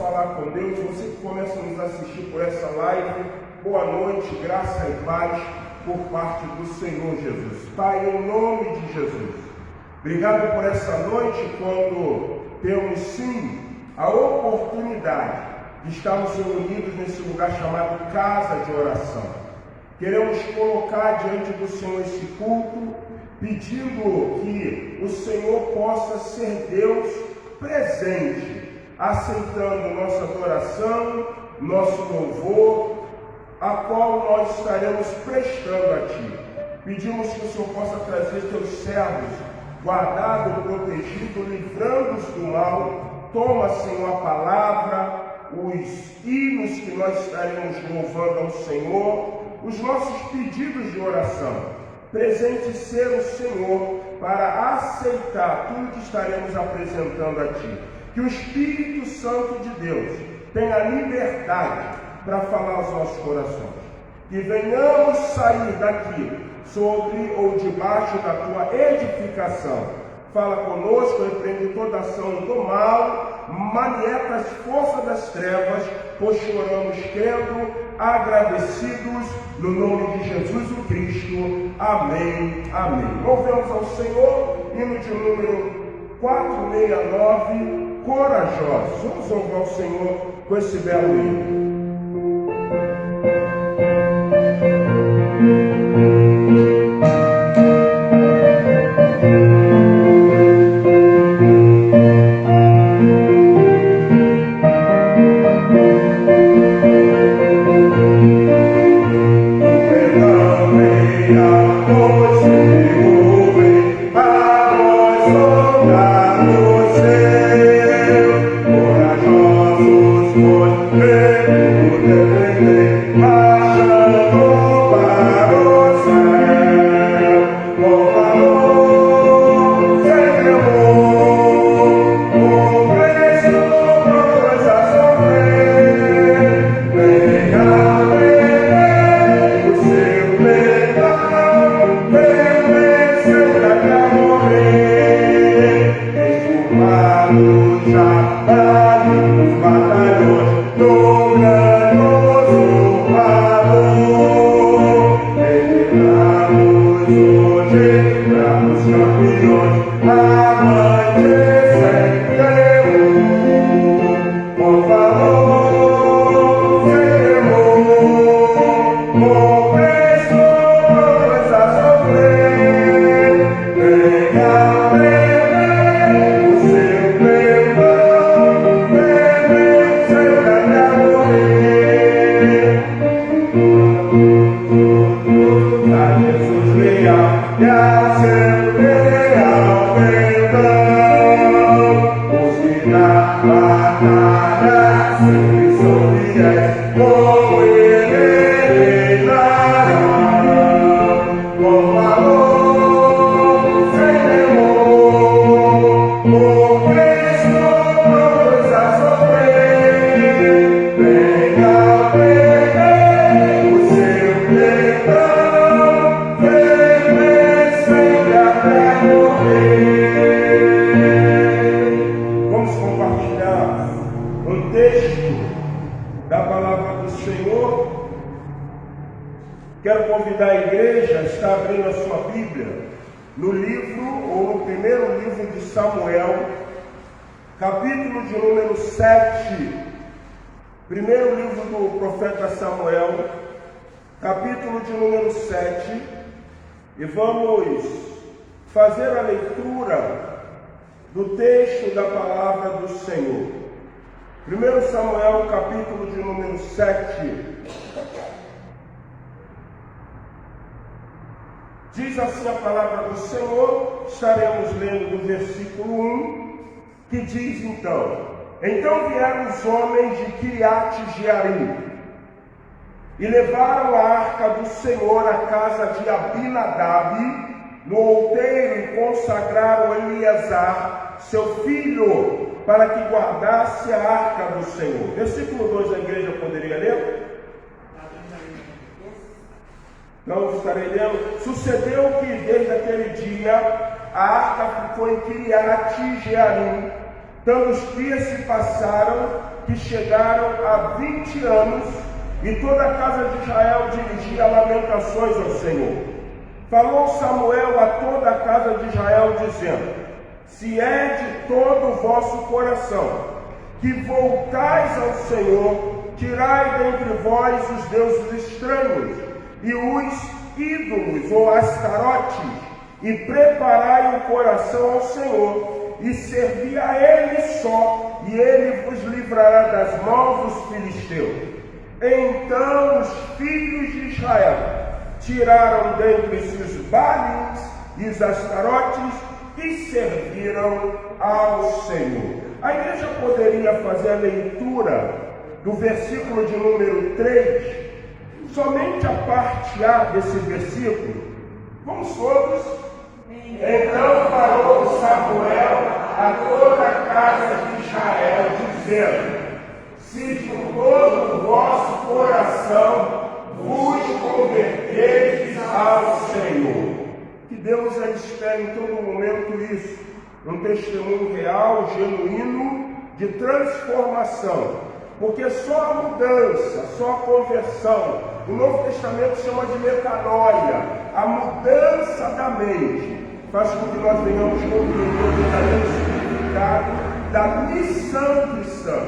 falar com Deus, você que começa a nos assistir por essa live, boa noite, graça e paz por parte do Senhor Jesus. Pai, em nome de Jesus, obrigado por essa noite, quando temos sim a oportunidade de estarmos reunidos nesse lugar chamado Casa de Oração. Queremos colocar diante do Senhor esse culto, pedindo que o Senhor possa ser Deus presente, aceitando nossa adoração, nosso louvor, a qual nós estaremos prestando a Ti. Pedimos que o Senhor possa trazer Teus servos, guardados, protegidos, livrando-os do mal. Toma, Senhor, a palavra, os hinos que nós estaremos louvando ao Senhor, os nossos pedidos de oração. Presente ser o Senhor para aceitar tudo que estaremos apresentando a Ti. Que o Espírito Santo de Deus tenha liberdade para falar aos nossos corações. Que venhamos sair daqui sobre ou debaixo da Tua edificação. Fala conosco, repreende toda ação do mal, manieta as forças das trevas, pois choramos crendo, agradecidos, no nome de Jesus o Cristo. Amém, amém. Louvemos ao Senhor, hino de número 469, Corajosos. Vamos louvar o Senhor com esse belo hino. E vamos fazer a leitura do texto da palavra do Senhor. 1 Samuel, capítulo de número 7. Diz assim a palavra do Senhor, estaremos lendo do versículo 1, que diz então: Então vieram os homens de Quiriate-Jearim, e levaram a arca do Senhor à casa de Abinadab, no outeiro, e consagraram Eleazar, seu filho, para que guardasse a arca do Senhor. Versículo 2, a igreja poderia ler? Não estarei lendo. Sucedeu que desde aquele dia a arca ficou em Quiriate-Jearim. Tantos dias se passaram que chegaram há 20 anos, e toda a casa de Israel dirigia lamentações ao Senhor. Falou Samuel a toda a casa de Israel, dizendo: se é de todo o vosso coração que voltais ao Senhor, tirai dentre vós os deuses estranhos e os ídolos ou astarotes, e preparai o coração ao Senhor, e servi a Ele só, e Ele vos livrará das mãos dos filisteus. Então os filhos de Israel tiraram dentre si os Baalins e os astarotes e serviram ao Senhor. A igreja poderia fazer a leitura do versículo de número 3, somente a parte A desse versículo. Vamos todos? Então falou Samuel a toda a casa de Israel, dizendo: se de todo o vosso coração vos converterdes ao Senhor. Que Deus espera em todo momento isso, um testemunho real, genuíno, de transformação, porque só a mudança, só a conversão, o Novo Testamento chama de metanoia, a mudança da mente, faz com que nós venhamos compreender o verdadeiro significado da missão cristã,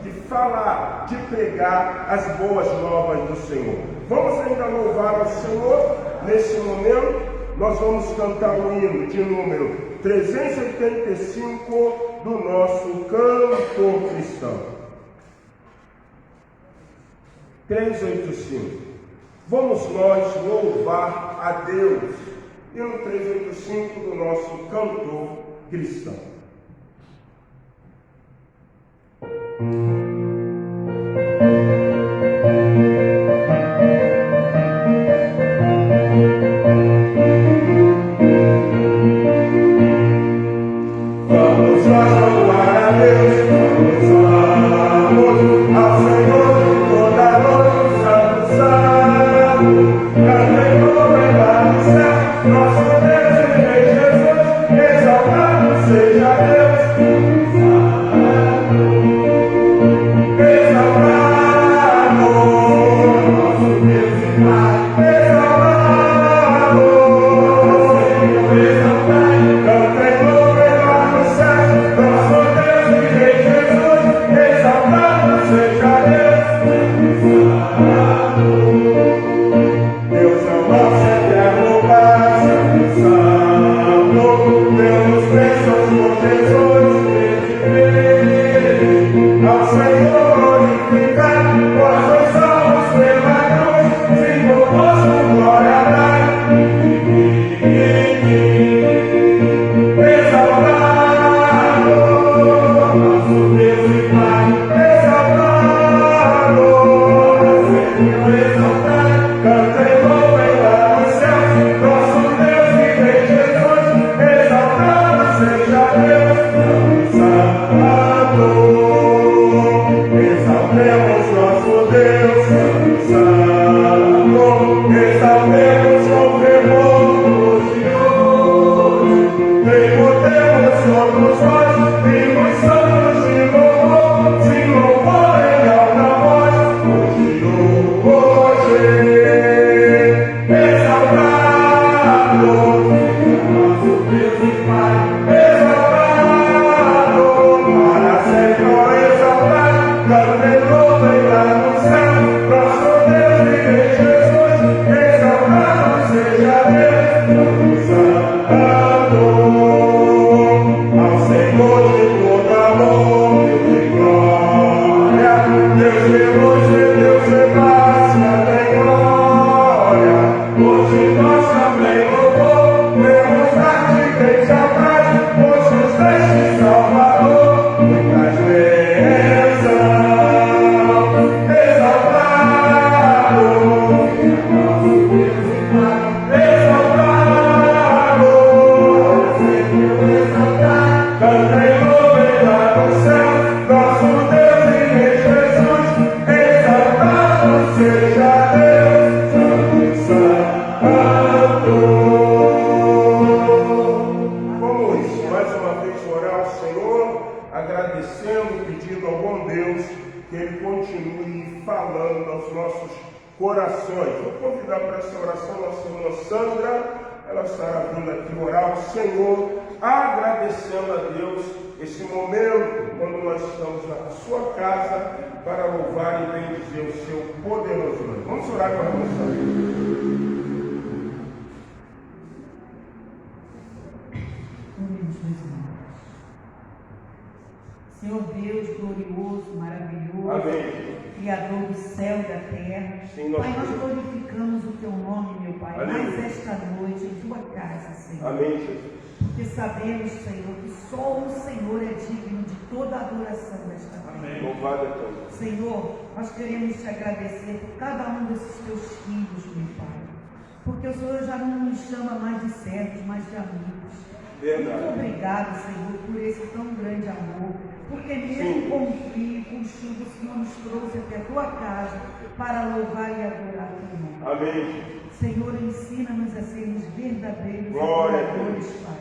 de falar, de pregar as boas novas do Senhor. Vamos ainda louvar ao Senhor nesse momento. Nós vamos cantar o hino de número 385 do nosso cantor cristão. 385. Vamos nós louvar a Deus. Hino 385 do nosso cantor cristão. Seja Deus, que Ele continue falando aos nossos corações. Vou convidar para essa oração nossa irmã Sandra, ela estará vindo aqui orar ao Senhor, agradecendo a Deus esse momento, quando nós estamos na sua casa, para louvar e bendizer o seu poderoso nome. Vamos orar com a irmã Sandra. Senhor Deus glorioso, maravilhoso, Amém. Criador do céu e da terra. Sim, Pai, nós glorificamos o Teu nome, meu Pai, Amém. mais esta noite em Tua casa, Senhor. Amém, Jesus. Porque sabemos, Senhor, que só o Senhor é digno de toda a adoração nesta terra. Amém. Louvado é teu nome. Senhor, nós queremos Te agradecer por cada um desses Teus filhos, meu Pai. Porque o Senhor já não nos chama mais de servos, mas de amigos. Verdade. Muito obrigado, Senhor, por esse tão grande amor. Porque mesmo Sim. com frio, com chuva, o Senhor nos trouxe até a Tua casa para louvar e adorar Teu nome. Amém. Senhor, ensina-nos a sermos verdadeiros Glória a adoradores, Pai.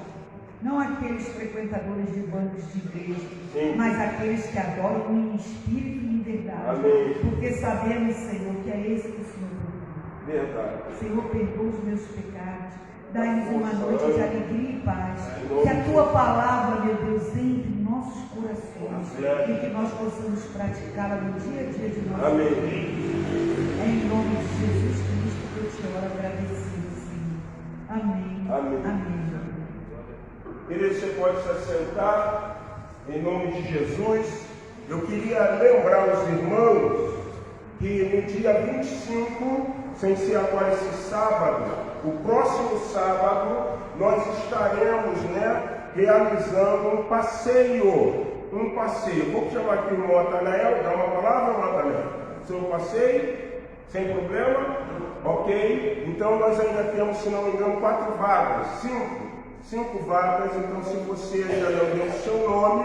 Não aqueles frequentadores de bancos de igreja, Sim. mas aqueles que adoram em espírito e em verdade. Amém. Porque sabemos, Senhor, que é esse que o Senhor procura. Verdade. Senhor, perdoa os meus pecados. Dai-nos uma noite de alegria e paz. Em nome Que a de Tua Jesus. palavra, meu Deus, entre em nossos corações. Amém. E que nós possamos praticá-la no dia a dia de nossa Amém. vida. É em nome de Jesus Cristo que eu te oro agradecido, Senhor. Amém. Amém. Amém. Querido, você pode se assentar em nome de Jesus. Eu queria lembrar os irmãos que no dia 25, sem ser agora esse sábado, o próximo sábado, nós estaremos, realizando um passeio. Vou chamar aqui o irmão Natanael, dá uma palavra, Natanael. Seu passeio, sem problema? Ok? Então nós ainda temos, se não me engano, 4 vagas, 5 vagas. Então, se você ainda não deu o seu nome,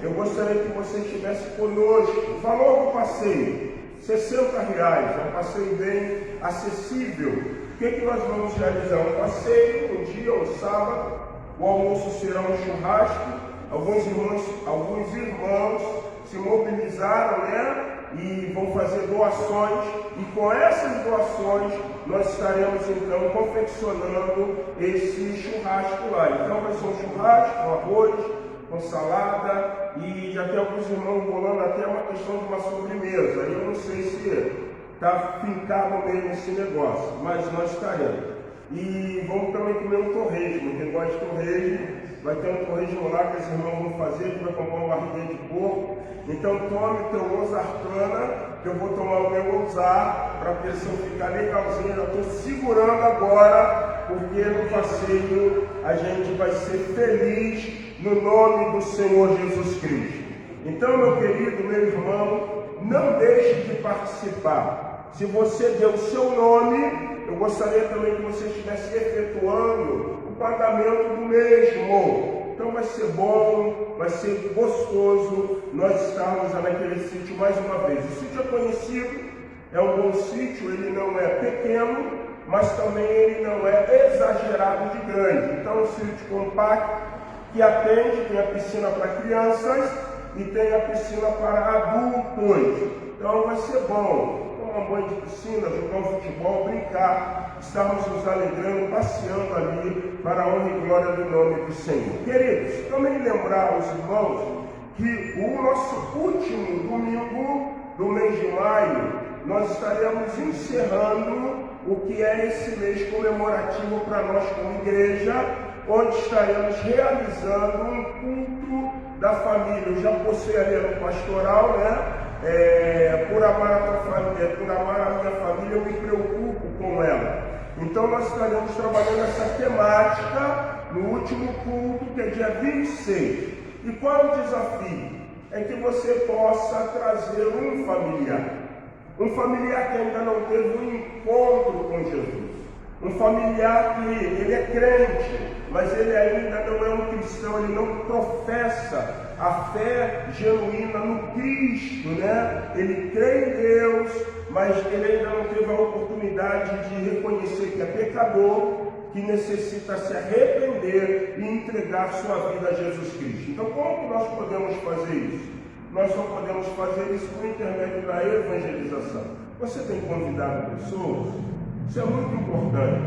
eu gostaria que você estivesse conosco. O valor do passeio, R$60, é um passeio bem acessível. O que nós vamos realizar? Um passeio, um dia, um sábado, o almoço será um churrasco. Alguns irmãos se mobilizaram, e vão fazer doações, e com essas doações nós estaremos então confeccionando esse churrasco lá. Então vai ser um churrasco com arroz, com salada, e já tem alguns irmãos bolando até uma questão de uma sobremesa. Eu não sei se está fincado mesmo esse negócio, mas nós estaremos. E vamos também comer um torresmo. Quem gosta de torresmo, vai ter um torresmo lá que os irmãos vão fazer, que vai comprar uma barriguinha de porco. Então tome o teu Ozarcana, que eu vou tomar o meu Ozar, para a pessoa ficar legalzinha. Eu estou segurando agora, porque no passeio a gente vai ser feliz no nome do Senhor Jesus Cristo. Então, meu querido, meu irmão, não deixe de participar. Se você deu o seu nome, eu gostaria também que você estivesse efetuando o pagamento do mesmo. Então vai ser bom, vai ser gostoso nós estarmos naquele sítio mais uma vez. O sítio é conhecido, é um bom sítio, ele não é pequeno, mas também ele não é exagerado de grande. Então é um sítio compacto que atende, tem a piscina para crianças e tem a piscina para adultos. Então vai ser bom. Tomar um banho de piscina, jogar um futebol, brincar, estarmos nos alegrando, passeando ali para a honra e glória do nome do Senhor. Queridos, também lembrar aos irmãos que o nosso último domingo do mês de maio, nós estaremos encerrando o que é esse mês comemorativo para nós como igreja, onde estaremos realizando um culto da família. Eu já postei ali no pastoral, por amar a minha família, eu me preocupo com ela. Então nós estaremos trabalhando essa temática no último culto, que é dia 26. E qual é o desafio? É que você possa trazer um familiar que ainda não teve um encontro com Jesus. Um familiar que ele é crente, mas ele ainda não é um cristão, ele não professa a fé genuína no Cristo, Ele crê em Deus, mas ele ainda não teve a oportunidade de reconhecer que é pecador, que necessita se arrepender e entregar sua vida a Jesus Cristo. Então, como nós podemos fazer isso? nós só podemos fazer isso por intermédio da evangelização. Você tem convidado pessoas? Isso é muito importante.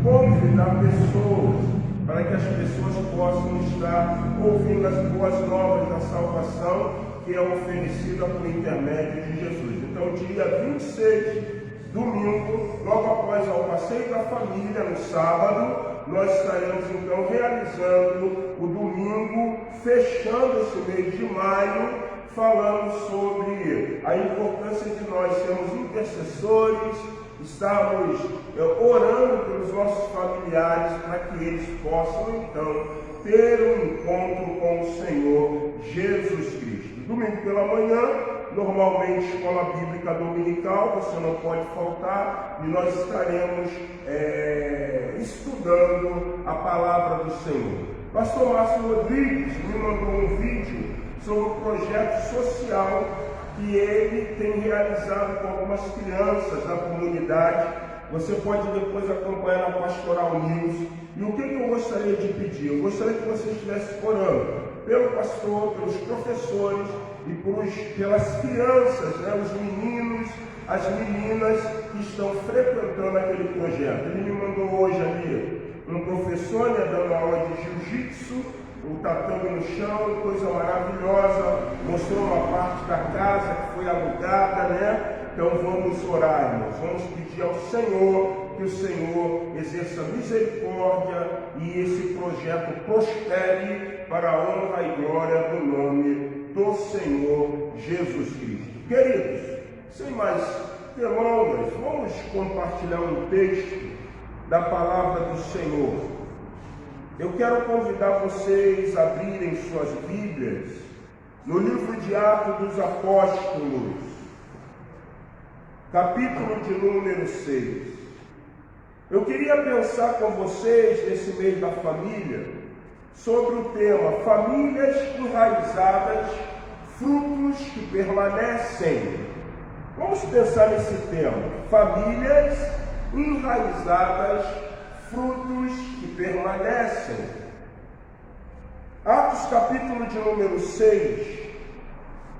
Convidar pessoas para que as pessoas possam estar ouvindo as boas novas da salvação que é oferecida por intermédio de Jesus. Então, dia 26, domingo, logo após o passeio da família, no sábado, nós estaremos então realizando o domingo, fechando esse mês de maio, falando sobre a importância de nós sermos intercessores, estarmos orando pelos nossos familiares para que eles possam então ter um encontro com o Senhor Jesus Cristo. Domingo pela manhã, normalmente escola bíblica dominical, você não pode faltar, e nós estaremos estudando a palavra do Senhor. Pastor Márcio Rodrigues me mandou um vídeo sobre o projeto social que ele tem realizado com algumas crianças da comunidade. Você pode depois acompanhar na Pastoral News. E o que eu gostaria de pedir? Eu gostaria que você estivesse orando pelo pastor, pelos professores e pelas crianças, os meninos, as meninas que estão frequentando aquele projeto. Ele me mandou hoje ali um professor dando aula de jiu-jitsu, o tatame no chão, coisa maravilhosa, mostrou uma parte da casa que foi alugada, Então vamos orar, irmãos, vamos pedir ao Senhor que o Senhor exerça misericórdia e esse projeto prospere para a honra e glória do nome do Senhor Jesus Cristo. Queridos, sem mais delongas, vamos compartilhar um texto da palavra do Senhor. Eu quero convidar vocês a abrirem suas Bíblias no livro de Atos dos Apóstolos, capítulo de número 6. Eu queria pensar com vocês, nesse mês da família, sobre o tema Famílias Enraizadas, Frutos que Permanecem. Vamos pensar nesse tema, Famílias Enraizadas, Frutos que Permanecem. Atos capítulo de número 6,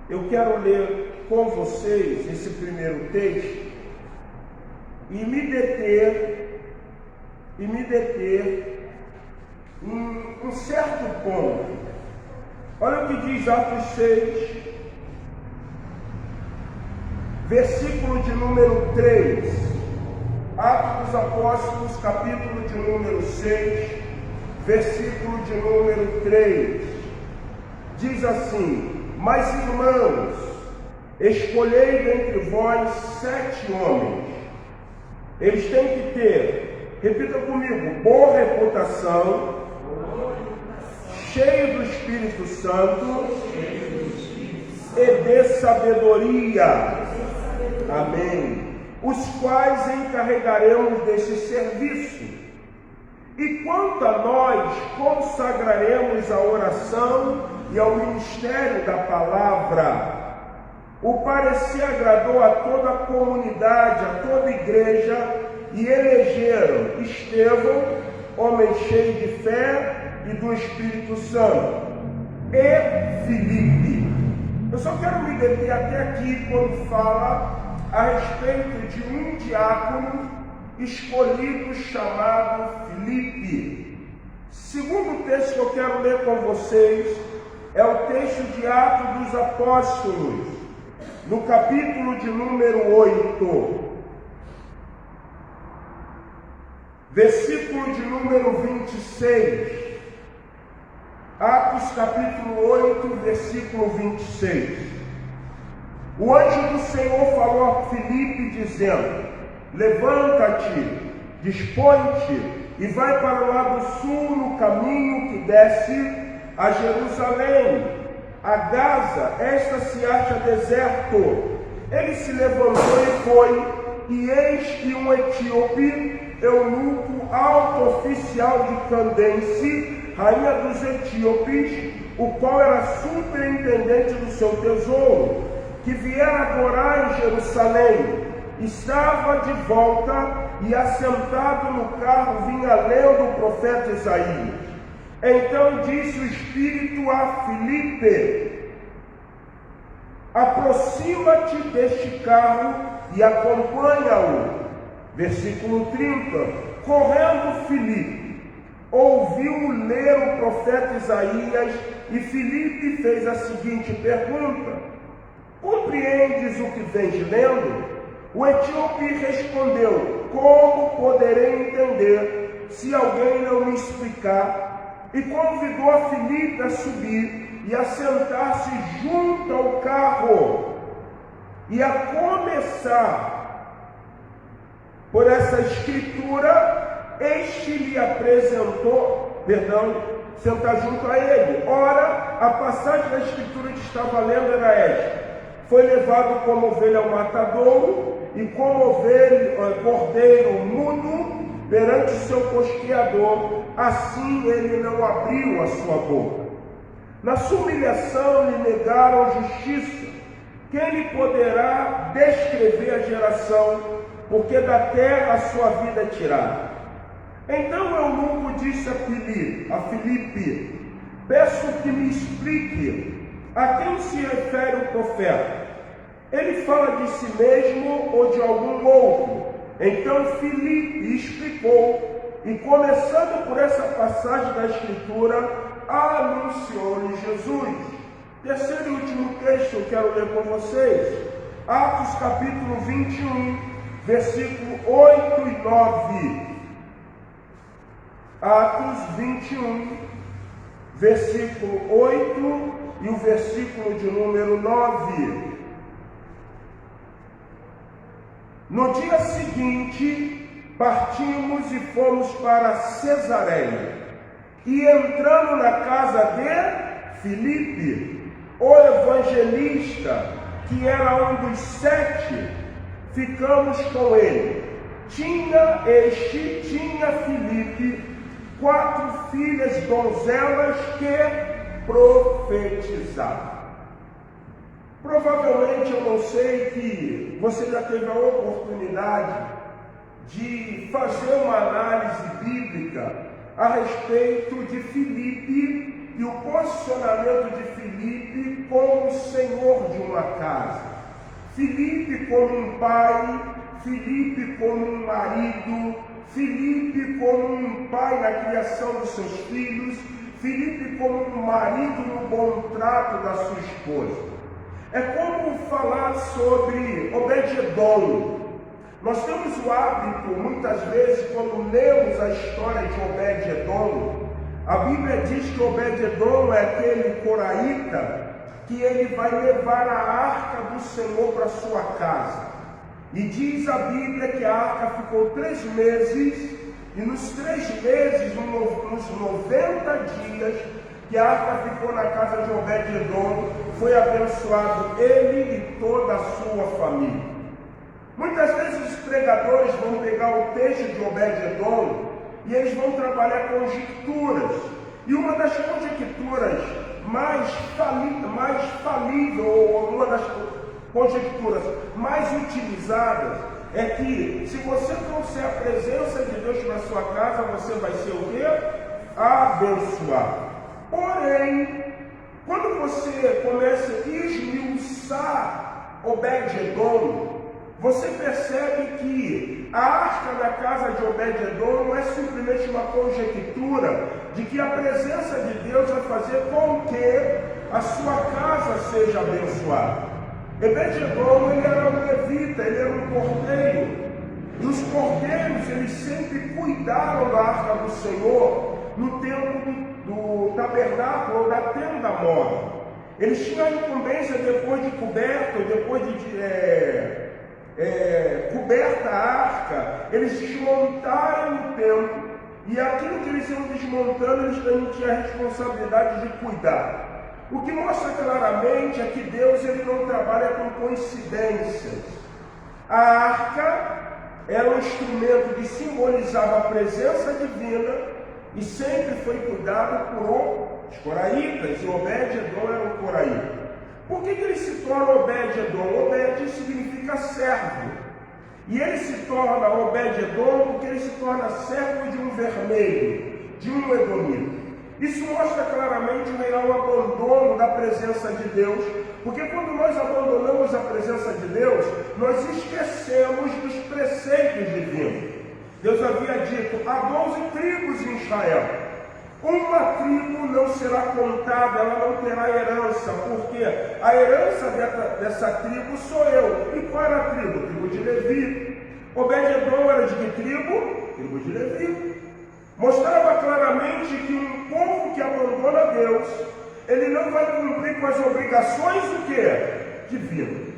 eu quero ler com vocês esse primeiro texto e me deter em um certo ponto. Olha o que diz Atos 6, versículo de número 3. Atos dos Apóstolos, capítulo de número 6, versículo de número 3. Diz assim: Mas irmãos, escolhei dentre vós 7 homens. Eles têm que ter, repita comigo, boa reputação, cheio do Espírito Santo e de sabedoria. Amém. Os quais encarregaremos desse serviço. E quanto a nós, consagraremos a oração e ao ministério da palavra. O parecer agradou a toda a comunidade, a toda a igreja, e elegeram Estevão, homem cheio de fé e do Espírito Santo, e Filipe. Eu só quero me deter até aqui quando fala a respeito de um diácono escolhido chamado Filipe. Segundo texto que eu quero ler com vocês é o texto de Atos dos Apóstolos, no capítulo de número 8, versículo de número 26. Atos capítulo 8, versículo 26. O anjo do Senhor falou a Filipe, dizendo: Levanta-te, dispõe-te e vai para o lado sul, no caminho que desce a Jerusalém. A Gaza, esta se acha deserto. Ele se levantou e foi, e eis que um etíope, eunuco, alto oficial de Candace, rainha dos etíopes, o qual era superintendente do seu tesouro, que viera adorar em Jerusalém, estava de volta e assentado no carro vinha lendo o profeta Isaías. Então disse o Espírito a Filipe: aproxima-te deste carro e acompanha-o. Versículo 30, correndo Filipe, ouviu ler o profeta Isaías, e Filipe fez a seguinte pergunta: compreendes o que vens lendo? O etíope respondeu: como poderei entender se alguém não me explicar? E convidou a Filipe a subir e a sentar-se junto ao carro e a começar por essa escritura. Este lhe apresentou, sentar junto a ele. Ora, a passagem da escritura que estava lendo era esta: foi levado como ovelha ao matadouro, e como cordeiro mudo perante seu posqueador, assim ele não abriu a sua boca. Na sua humilhação lhe negaram justiça. Quem lhe poderá descrever a geração? Porque da terra a sua vida é tirada. Então o eunuco disse a Filipe: peço que me explique a quem se refere o profeta. Ele fala de si mesmo ou de algum outro? Então Filipe explicou, e começando por essa passagem da escritura, anunciou-lhe Jesus. Terceiro e último texto que eu quero ler com vocês, Atos capítulo 21, versículo 8 e 9. Atos 21, versículo 8 e o versículo de número 9. No dia seguinte, partimos e fomos para Cesareia. E entrando na casa de Filipe, o evangelista, que era um dos 7, ficamos com ele. Tinha Filipe 4 filhas donzelas que profetizavam. Provavelmente, eu não sei que você já teve a oportunidade de fazer uma análise bíblica a respeito de Filipe e o posicionamento de Filipe como senhor de uma casa. Filipe como um pai, Filipe como um marido, Filipe como um pai na criação dos seus filhos, Filipe como um marido no bom trato da sua esposa. É como falar sobre Obed-Edom. Nós temos o hábito, muitas vezes, quando lemos a história de Obed-Edom, a Bíblia diz que Obed-Edom é aquele coraíta que ele vai levar a arca do Senhor para sua casa. E diz a Bíblia que a arca ficou 3 meses, e nos 3 meses, nos 90 dias, que a arca ficou na casa de Obed-Edom, foi abençoado ele e toda a sua família. Muitas vezes os pregadores vão pegar o texto de Obed-Edom e eles vão trabalhar conjecturas. E uma das conjecturas mais falível, ou uma das conjecturas mais utilizadas, é que se você trouxer a presença de Deus para sua casa, você vai ser o quê? Abençoado. Porém, quando você começa a esmiuçar Obed-Edom, você percebe que a arca da casa de Obed-Edom não é simplesmente uma conjectura de que a presença de Deus vai fazer com que a sua casa seja abençoada. Obed-Edom, ele era um levita, ele era um cordeiro, e os cordeiros, eles sempre cuidaram da arca do Senhor no tempo do tabernáculo ou da tenda móvel. Eles tinham a incumbência, depois de coberto, depois de coberta a arca, eles desmontaram o templo, e aquilo que eles iam desmontando, eles também tinham a responsabilidade de cuidar. O que mostra claramente é que Deus, ele não trabalha com coincidências. A arca era um instrumento que simbolizava a presença divina e sempre foi cuidado por os coraitas, e Obed-Edom era um coraíta. Por que ele se torna Obed-Edom? Obed significa servo. E ele se torna Obed-Edom porque ele se torna servo de um vermelho, de um edomita. Isso mostra claramente o real abandono da presença de Deus Porque quando nós abandonamos a presença de Deus, nós esquecemos dos preceitos divinos. Deus havia dito: há 12 tribos em Israel. Uma tribo não será contada, ela não terá herança, porque a herança dessa tribo sou eu. E qual era a tribo? Tribo de Levi. Obed-edom era de que tribo? Tribo de Levi. Mostrava claramente que um povo que abandona Deus, ele não vai cumprir com as obrigações do que? Divino.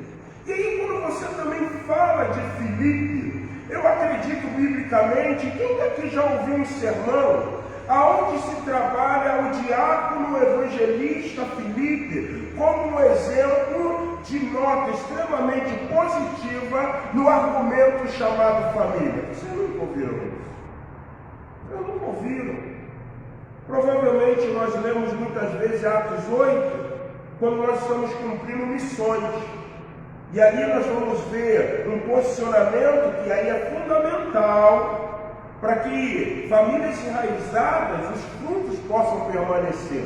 E aí quando você também fala de Filipe, eu acredito biblicamente, quem daqui já ouviu um sermão aonde se trabalha o diácono evangelista Filipe como um exemplo de nota extremamente positiva no argumento chamado família? Vocês nunca ouviram isso? Eu nunca ouviram. Provavelmente nós lemos muitas vezes Atos 8, quando nós estamos cumprindo missões. E ali nós vamos ver um posicionamento que aí é fundamental para que famílias enraizadas, os frutos possam permanecer.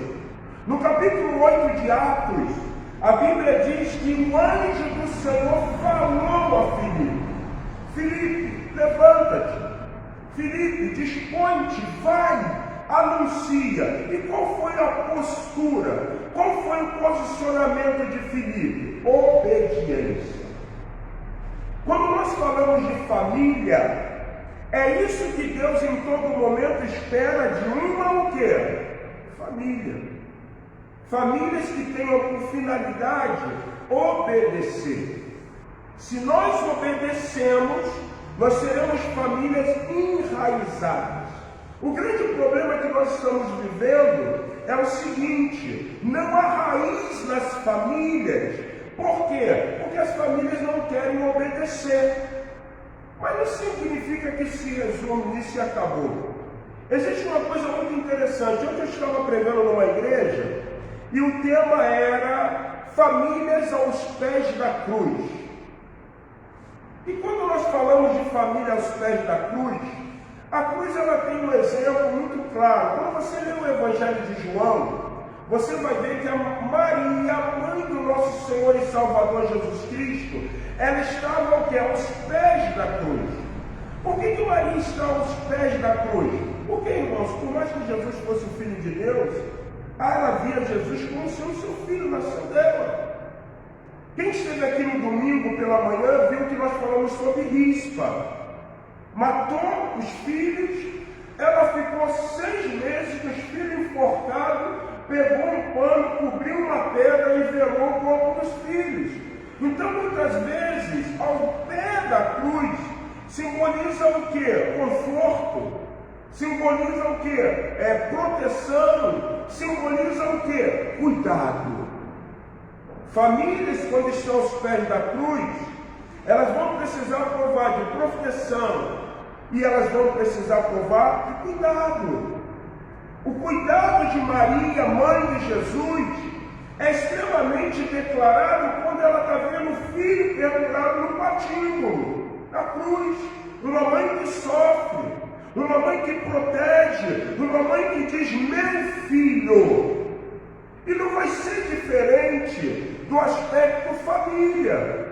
No capítulo 8 de Atos, a Bíblia diz que o anjo do Senhor falou a Filipe: Filipe, levanta-te. Filipe, dispõe-te, vai, anuncia. E qual foi a postura? Qual foi o posicionamento de Filipe? Obediência. Quando nós falamos de família, é isso que Deus em todo momento espera de uma o quê? Família. Famílias que tenham por finalidade obedecer. Se nós obedecemos, nós seremos famílias enraizadas. O grande problema que nós estamos vivendo é o seguinte: não há raiz nas famílias. Por quê? Porque as famílias não querem obedecer. Mas não significa que se resume nisso e acabou. Existe uma coisa muito interessante. Ontem eu estava pregando numa igreja e o tema era famílias aos pés da cruz. E quando nós falamos de família aos pés da cruz, a cruz ela tem um exemplo muito claro. Quando você lê o Evangelho de João, você vai ver que a Maria, a mãe do nosso Senhor e Salvador Jesus Cristo, ela estava o quê? Aos pés da cruz. Por que Maria está aos pés da cruz? Porque, irmãos, por mais que Jesus fosse o Filho de Deus, ela via Jesus como sendo seu filho, nasceu dela. Quem esteve aqui no domingo pela manhã viu que nós falamos sobre Rispa. Matou os filhos, ela ficou 6 meses com os filhos enforcados, pegou um pano, cobriu uma pedra e velou o corpo dos filhos. Então, muitas vezes, ao pé da cruz, simboliza o quê? Conforto. Simboliza o quê? Proteção. Simboliza o quê? Cuidado. Famílias, quando estão aos pés da cruz, elas vão precisar provar de proteção e elas vão precisar provar de cuidado. O cuidado de Maria, mãe de Jesus, é extremamente declarado quando ela está vendo o filho pendurado no patíbulo, na cruz. Uma mãe que sofre, uma mãe que protege, uma mãe que diz: meu filho. E não vai ser diferente do aspecto família.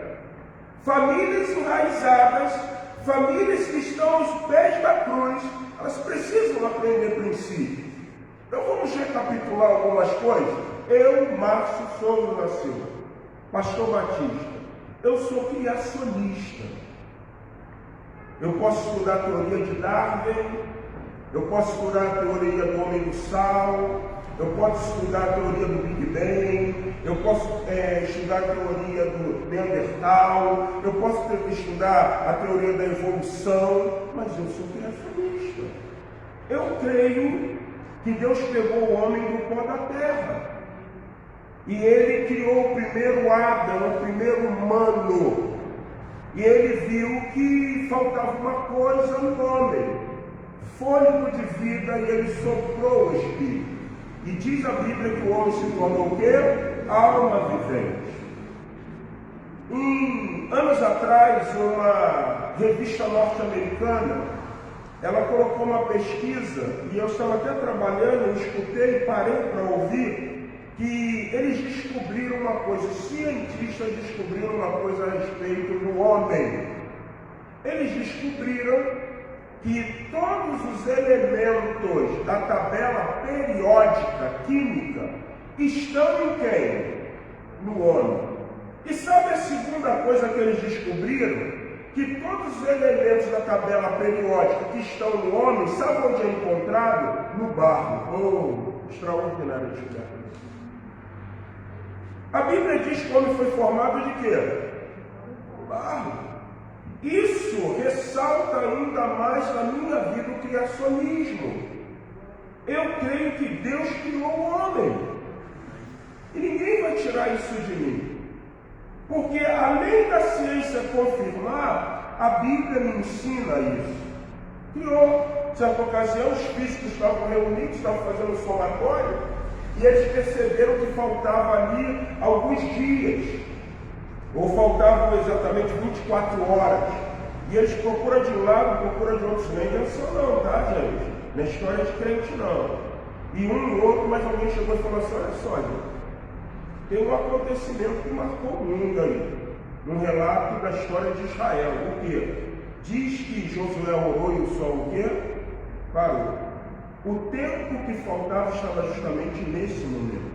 Famílias enraizadas, famílias que estão aos pés da cruz, elas precisam aprender princípios. Então vamos recapitular algumas coisas. Eu, Márcio Souza da Silva, pastor Batista, eu sou criacionista. Eu posso estudar a teoria de Darwin, eu posso estudar a teoria do homem do sal, eu posso estudar a teoria do Big Bang, eu posso estudar a teoria do Neandertal, eu posso estudar a teoria da evolução, mas eu sou criacionista. Eu creio que Deus pegou o homem do pó da terra e ele criou o primeiro Adão, o primeiro humano, e ele viu que faltava uma coisa no homem: fôlego de vida, e ele soprou o espírito. E diz a Bíblia que o homem se tornou o quê? Alma vivente. Anos atrás, uma revista norte-americana, ela colocou uma pesquisa, e eu estava até trabalhando, eu escutei e parei para ouvir, que eles descobriram uma coisa, os cientistas descobriram uma coisa a respeito do homem. Eles descobriram que todos os elementos da tabela periódica química estão em quem? No homem. E sabe a segunda coisa que eles descobriram? Que todos os elementos da tabela periódica que estão no homem, sabe onde é encontrado? No barro. Extraordinário de lugar. A Bíblia diz que o homem foi formado de quê? Barro. Isso ressalta ainda mais na minha vida o criacionismo. Eu creio que Deus criou o homem. E ninguém vai tirar isso de mim. Porque além da ciência confirmar, a Bíblia me ensina isso. Criou. Certa ocasião, os físicos estavam reunidos, estavam fazendo um somatório, e eles perceberam que faltava ali alguns dias, ou faltavam exatamente 24 horas. E eles procuram de um lado, procuram de outro. Não é invenção não, tá, gente? Não é história de crente não. E um e outro, mas alguém chegou e falou assim: olha só, gente, tem um acontecimento que marcou o mundo aí. Um relato da história de Israel. O quê? Diz que Josué orou e o sol o quê? Parou. O tempo que faltava estava justamente nesse momento.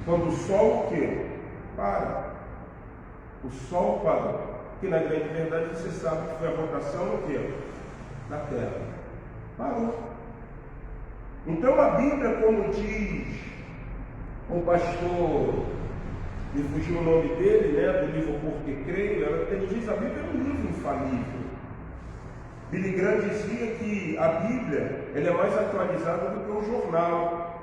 Quando o sol o quê? Para. O sol parou. Que na grande verdade você sabe que foi a rotação o quê? Da Terra. Parou. Então a Bíblia, como diz o pastor, me fugiu o nome dele, né, do livro Porque Creio, ele diz: a Bíblia é um livro infalível. Billy Graham dizia que a Bíblia ela é mais atualizada do que o jornal.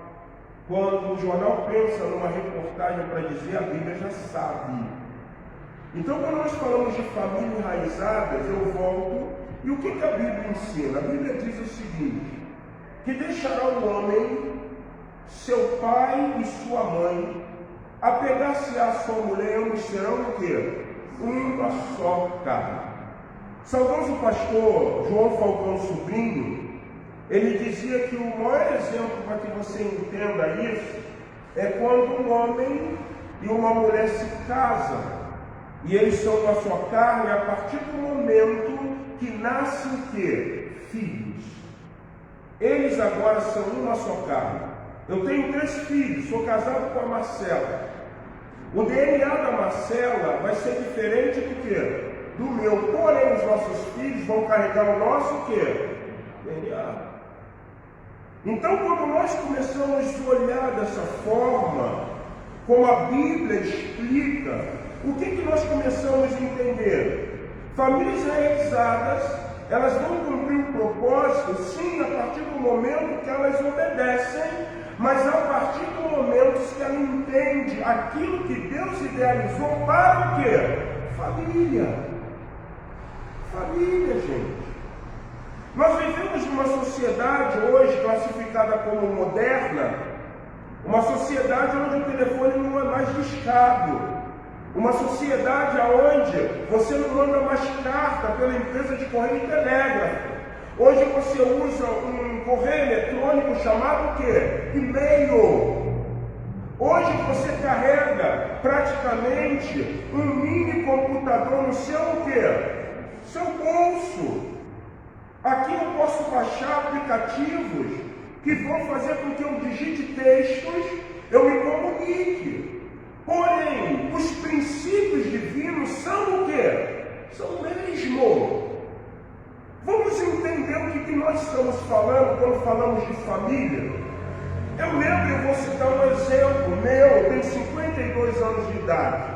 Quando o jornal pensa numa reportagem para dizer, a Bíblia já sabe. Então, quando nós falamos de família enraizadas, eu volto, e o que a Bíblia ensina? A Bíblia diz o seguinte: que deixará o homem seu pai e sua mãe, apegar-se à sua mulher, ambos serão o quê? Uma só carne. Saudoso pastor João Falcão Sobrinho, ele dizia que o maior exemplo para que você entenda isso é quando um homem e uma mulher se casam, e eles são uma só carne a partir do momento que nascem o quê? Filhos. Eles agora são uma só carne. Eu tenho 3 filhos, sou casado com a Marcela. O DNA da Marcela vai ser diferente do que? Do meu. Porém, os nossos filhos vão carregar o nosso o quê? DNA. Então, quando nós começamos a olhar dessa forma, como a Bíblia explica, o que nós começamos a entender? Famílias realizadas, elas vão cumprir um propósito, sim, a partir do momento que elas obedecem, mas a partir do momento que ela entende aquilo que Deus idealizou para o quê? Família. Família, gente. Nós vivemos numa sociedade hoje classificada como moderna, uma sociedade onde o telefone não é mais discado, uma sociedade onde você não manda mais carta pela empresa de correio e telégrafo. Hoje você usa um correio eletrônico chamado o quê? E-mail. Hoje você carrega praticamente um mini computador no seu o quê? Seu bolso. Aqui eu posso baixar aplicativos que vão fazer com que eu digite textos, eu me comunique. Porém, os princípios divinos são o quê? São o mesmo. Vamos entender o que nós estamos falando quando falamos de família. Eu lembro, eu vou citar um exemplo meu, eu tenho 52 anos de idade.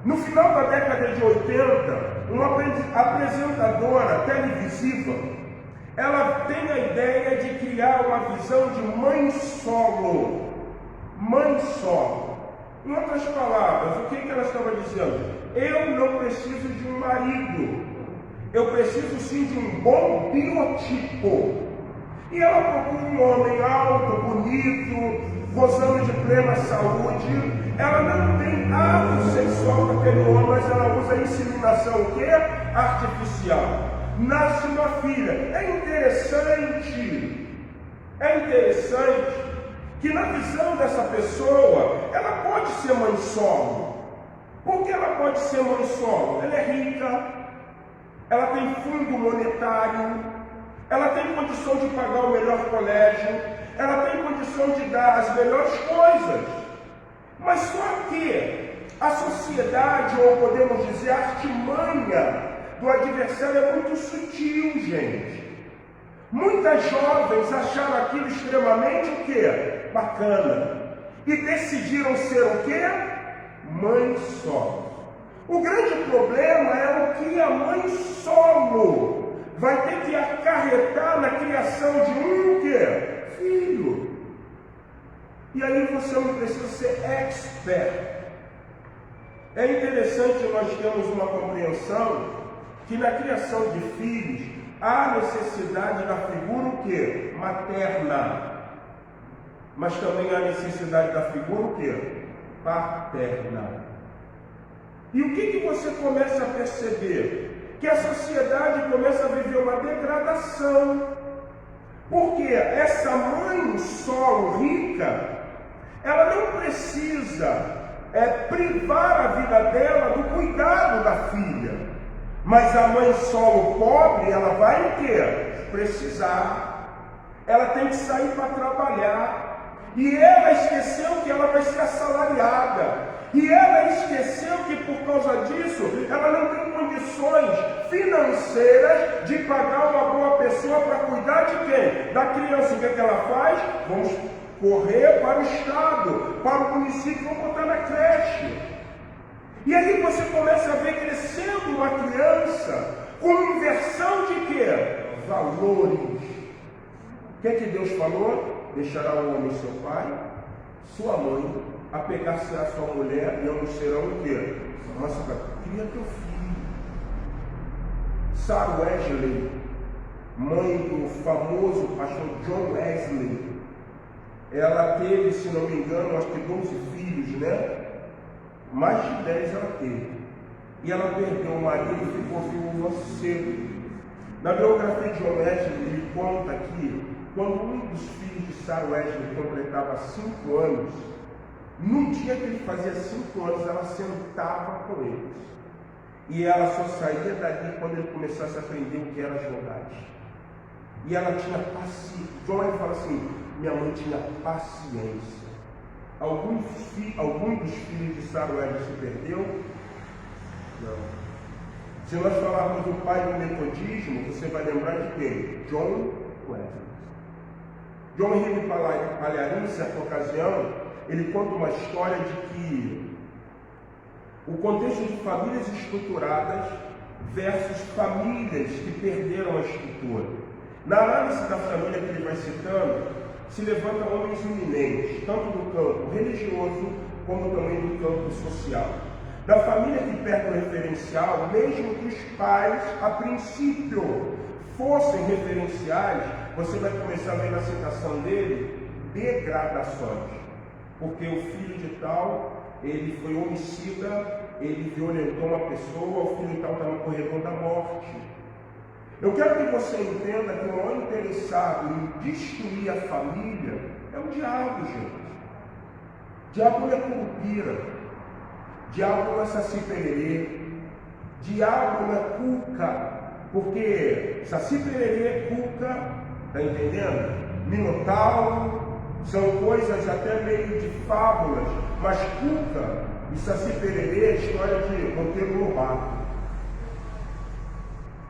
No final da década de 80, uma apresentadora televisiva, ela tem a ideia de criar uma visão de mãe solo. Mãe solo. Em outras palavras, o que ela estava dizendo? Eu não preciso de um marido. Eu preciso sim de um bom biotipo. E ela procura um homem alto, bonito, gozando de plena saúde. Ela não tem ato sexual com aquele homem, mas ela usa inseminação o quê? Artificial. Nasce uma filha. É interessante que na visão dessa pessoa, ela pode ser mãe solo. Por que ela pode ser mãe solo? Ela é rica, ela tem fundo monetário, ela tem condição de pagar o melhor colégio, ela tem condição de dar as melhores coisas. Mas só que a sociedade, ou podemos dizer, a artimanha do adversário é muito sutil, gente. Muitas jovens acharam aquilo extremamente o quê? Bacana. E decidiram ser o quê? Mãe solo. O grande problema é o que a mãe solo vai ter que acarretar na criação de um quê? Filho. E aí você não precisa ser expert. É interessante nós termos uma compreensão que na criação de filhos há necessidade da figura o quê? Materna. Mas também há necessidade da figura o quê? Paterna. E o que você começa a perceber? Que a sociedade começa a viver uma degradação. Porque essa mãe solo rica, ela não precisa privar a vida dela do cuidado da filha. Mas a mãe solo pobre, ela vai o quê? Precisar. Ela tem que sair para trabalhar. E ela esqueceu que ela vai ser assalariada. E ela esqueceu que por causa disso, ela não tem condições financeiras de pagar uma boa pessoa para cuidar de quem? Da criança. O que é que ela faz? Vamos correr para o estado, para o município, vamos botar na creche. E aí você começa a ver crescendo uma criança com inversão de quê? Valores. O que é que Deus falou? Deixará o homem seu pai, sua mãe, apegar-se-á a sua mulher, e ambos serão o quê? Nossa, cria teu filho. Sarah Wesley, mãe do famoso pastor John Wesley, ela teve, se não me engano, acho que 12 filhos, né? Mais de 10 ela teve. E ela perdeu o marido e ficou viúva cedo. Na biografia de John Wesley, ele conta que quando um dos filhos de Sarah Wesley completava 5 anos, no dia que ele fazia 5 anos, ela sentava com eles. E ela só saía dali quando ele começasse a aprender o que era jogar. E ela tinha paciência. John fala assim, minha mãe tinha paciência. Algum dos filhos de Sarah Wesley se perdeu? Não. Se nós falarmos do pai do metodismo, você vai lembrar de quem? John Wesley. John Henry Palharim, em certa ocasião, ele conta uma história de que o contexto de famílias estruturadas versus famílias que perderam a estrutura. Na análise da família que ele vai citando, se levantam homens eminentes, tanto do campo religioso como também do campo social. Da família que perde o referencial, mesmo que os pais, a princípio, fossem referenciais, você vai começar a ver na citação dele degradações. Porque o filho de tal, ele foi homicida, ele violentou uma pessoa, o filho de tal está no corredor da morte. Eu quero que você entenda que o maior interessado em destruir a família é o diabo, gente. O diabo não é curupira, diabo não é saci pererê, diabo não é cuca, porque saci pererê, cuca, está entendendo? Minotauro, são coisas até meio de fábulas, mas cuca e saci pererê é história de Monteiro Lobato.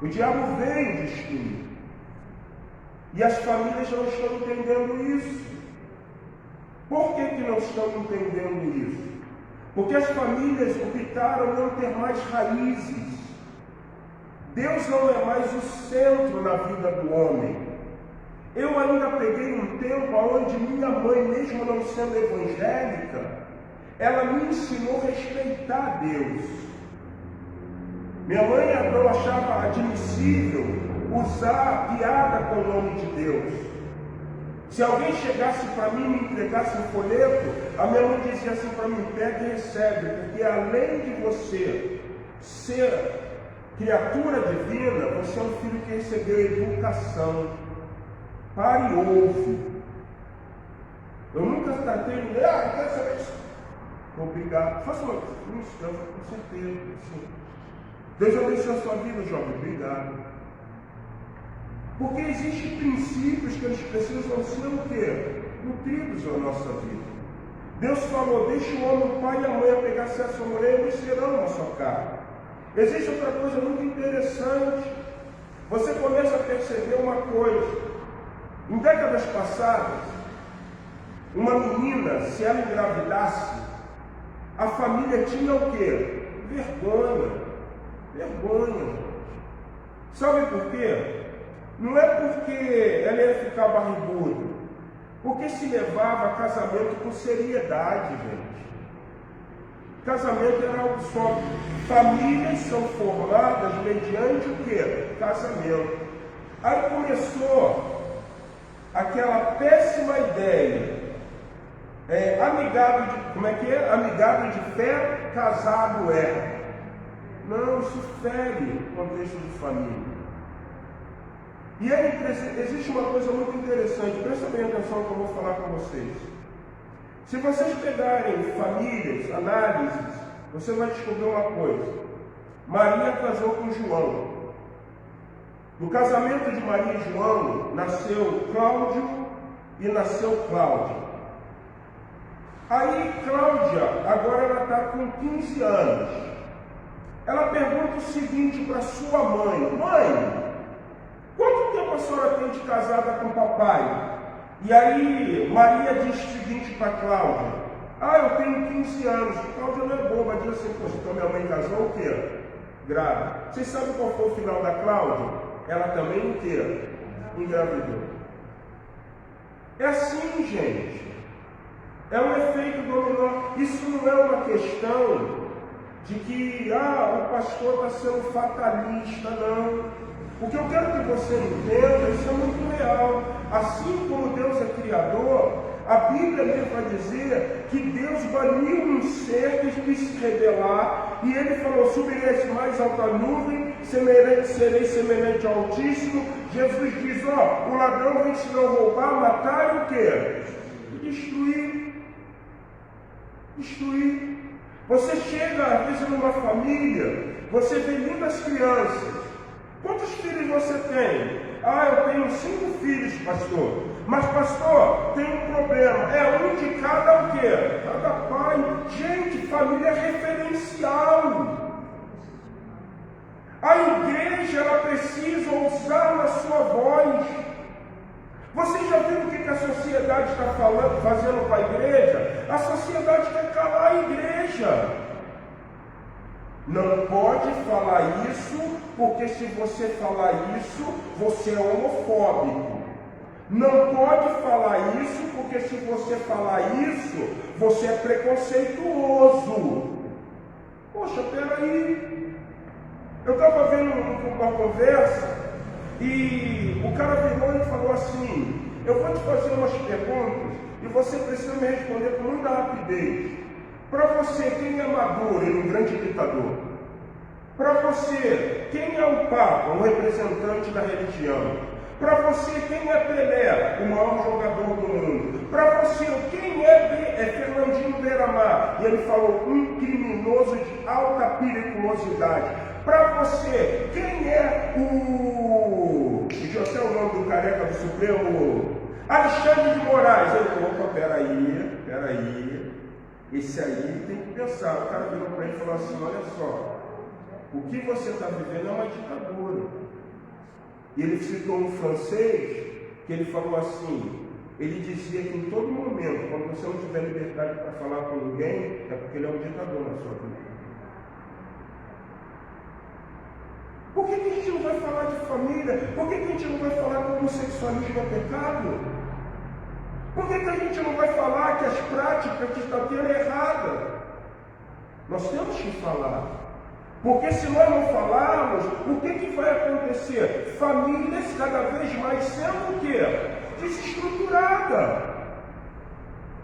O diabo veio destruir. E as famílias não estão entendendo isso. Por que não estão entendendo isso? Porque as famílias optaram não ter mais raízes. Deus não é mais o centro na vida do homem. Eu ainda peguei um tempo onde minha mãe, mesmo não sendo evangélica, ela me ensinou a respeitar Deus. Minha mãe não achava admissível usar piada com o nome de Deus. Se alguém chegasse para mim e me entregasse um folheto, a minha mãe dizia assim para mim, pega e recebe, porque além de você ser criatura divina, você é um filho que recebeu educação. Pare e ouve. Eu nunca tratei ninguém, quer saber isso? Obrigado. Faça uma coisa, com certeza. Sim. Deus abençoe a sua vida, jovem. Obrigado. Porque existem princípios que eles precisam ser o quê? Nutridos na nossa vida. Deus falou, deixa o homem, o pai e a mãe apegar-se a sua mulher e eles serão uma só carne. Existe outra coisa muito interessante. Você começa a perceber uma coisa. Em décadas passadas, uma menina, se ela engravidasse, a família tinha o quê? Vergonha. Vergonha. Sabe por quê? Não é porque ela ia ficar barriguda, porque se levava a casamento com seriedade, gente. Casamento era algo só. Famílias são formadas mediante o quê? Casamento. Aí começou aquela péssima ideia. Amigado de, como é que é? Amigado de fé, casado é. Não, isso fere o contexto de família. E aí existe uma coisa muito interessante, presta bem atenção que eu vou falar com vocês. Se vocês pegarem famílias, análises, você vai descobrir uma coisa. Maria casou com João. No casamento de Maria e João, nasceu Cláudio e nasceu Cláudia. Aí Cláudia, agora ela está com 15 anos. Ela pergunta o seguinte para sua mãe: mãe, quanto tempo a senhora tem de casada com o papai? E aí Maria diz o seguinte para Cláudia: eu tenho 15 anos. Cláudia não é boba, diz assim: poxa, então minha mãe casou o quê? Grávida. Vocês sabem qual foi o final da Cláudia? Ela também inteira engravidou. É assim, gente. É um efeito dominó. Isso não é uma questão de que o pastor está sendo fatalista, não. O que eu quero que você entenda, isso é muito real. Assim como Deus é criador, a Bíblia mesmo vai dizer que Deus baniu um ser que quis se rebelar, e ele falou: subirei mais alta nuvem, serei semelhante ao Altíssimo. Jesus diz: o ladrão vem se não roubar, matar e o quê? Destruir. Você chega às vezes numa família, você vê lindas crianças. Quantos filhos você tem? Eu tenho 5 filhos, pastor. Mas, pastor, tem um problema. É um de cada o quê? Cada pai. Gente, família é referencial. A igreja, ela precisa ousar na sua voz. Você já viu o que a sociedade está fazendo com a igreja? A sociedade quer calar a igreja. Não pode falar isso, porque se você falar isso, você é homofóbico. Não pode falar isso, porque se você falar isso, você é preconceituoso. Poxa, peraí. Eu estava vendo uma conversa e o cara virou e falou assim: eu vou te fazer umas perguntas e você precisa me responder com muita rapidez. Para você, quem é Maduro, ele é um grande ditador? Para você, quem é o Papa, um representante da religião? Para você, quem é Pelé, o maior jogador do mundo? Para você, quem é Fernandinho Beiramar? E ele falou: um criminoso de alta periculosidade. Para você, quem é o... deixa eu ser o nome do careca do Supremo? Alexandre de Moraes. Ele falou: opa, peraí. Esse aí tem que pensar. O cara virou para ele e falou assim: olha só, o que você está vivendo é uma ditadura. E ele citou um francês que ele falou assim, ele dizia que em todo momento, quando você não tiver liberdade para falar com ninguém, é porque ele é um ditador na sua vida. Por que a gente não vai falar de família? Por que a gente não vai falar que o homossexualismo é pecado? Por que a gente não vai falar que as práticas que estão tendo é errada? Nós temos que falar. Porque se nós não falarmos, o que vai acontecer? Famílias cada vez mais sendo o quê? Desestruturada.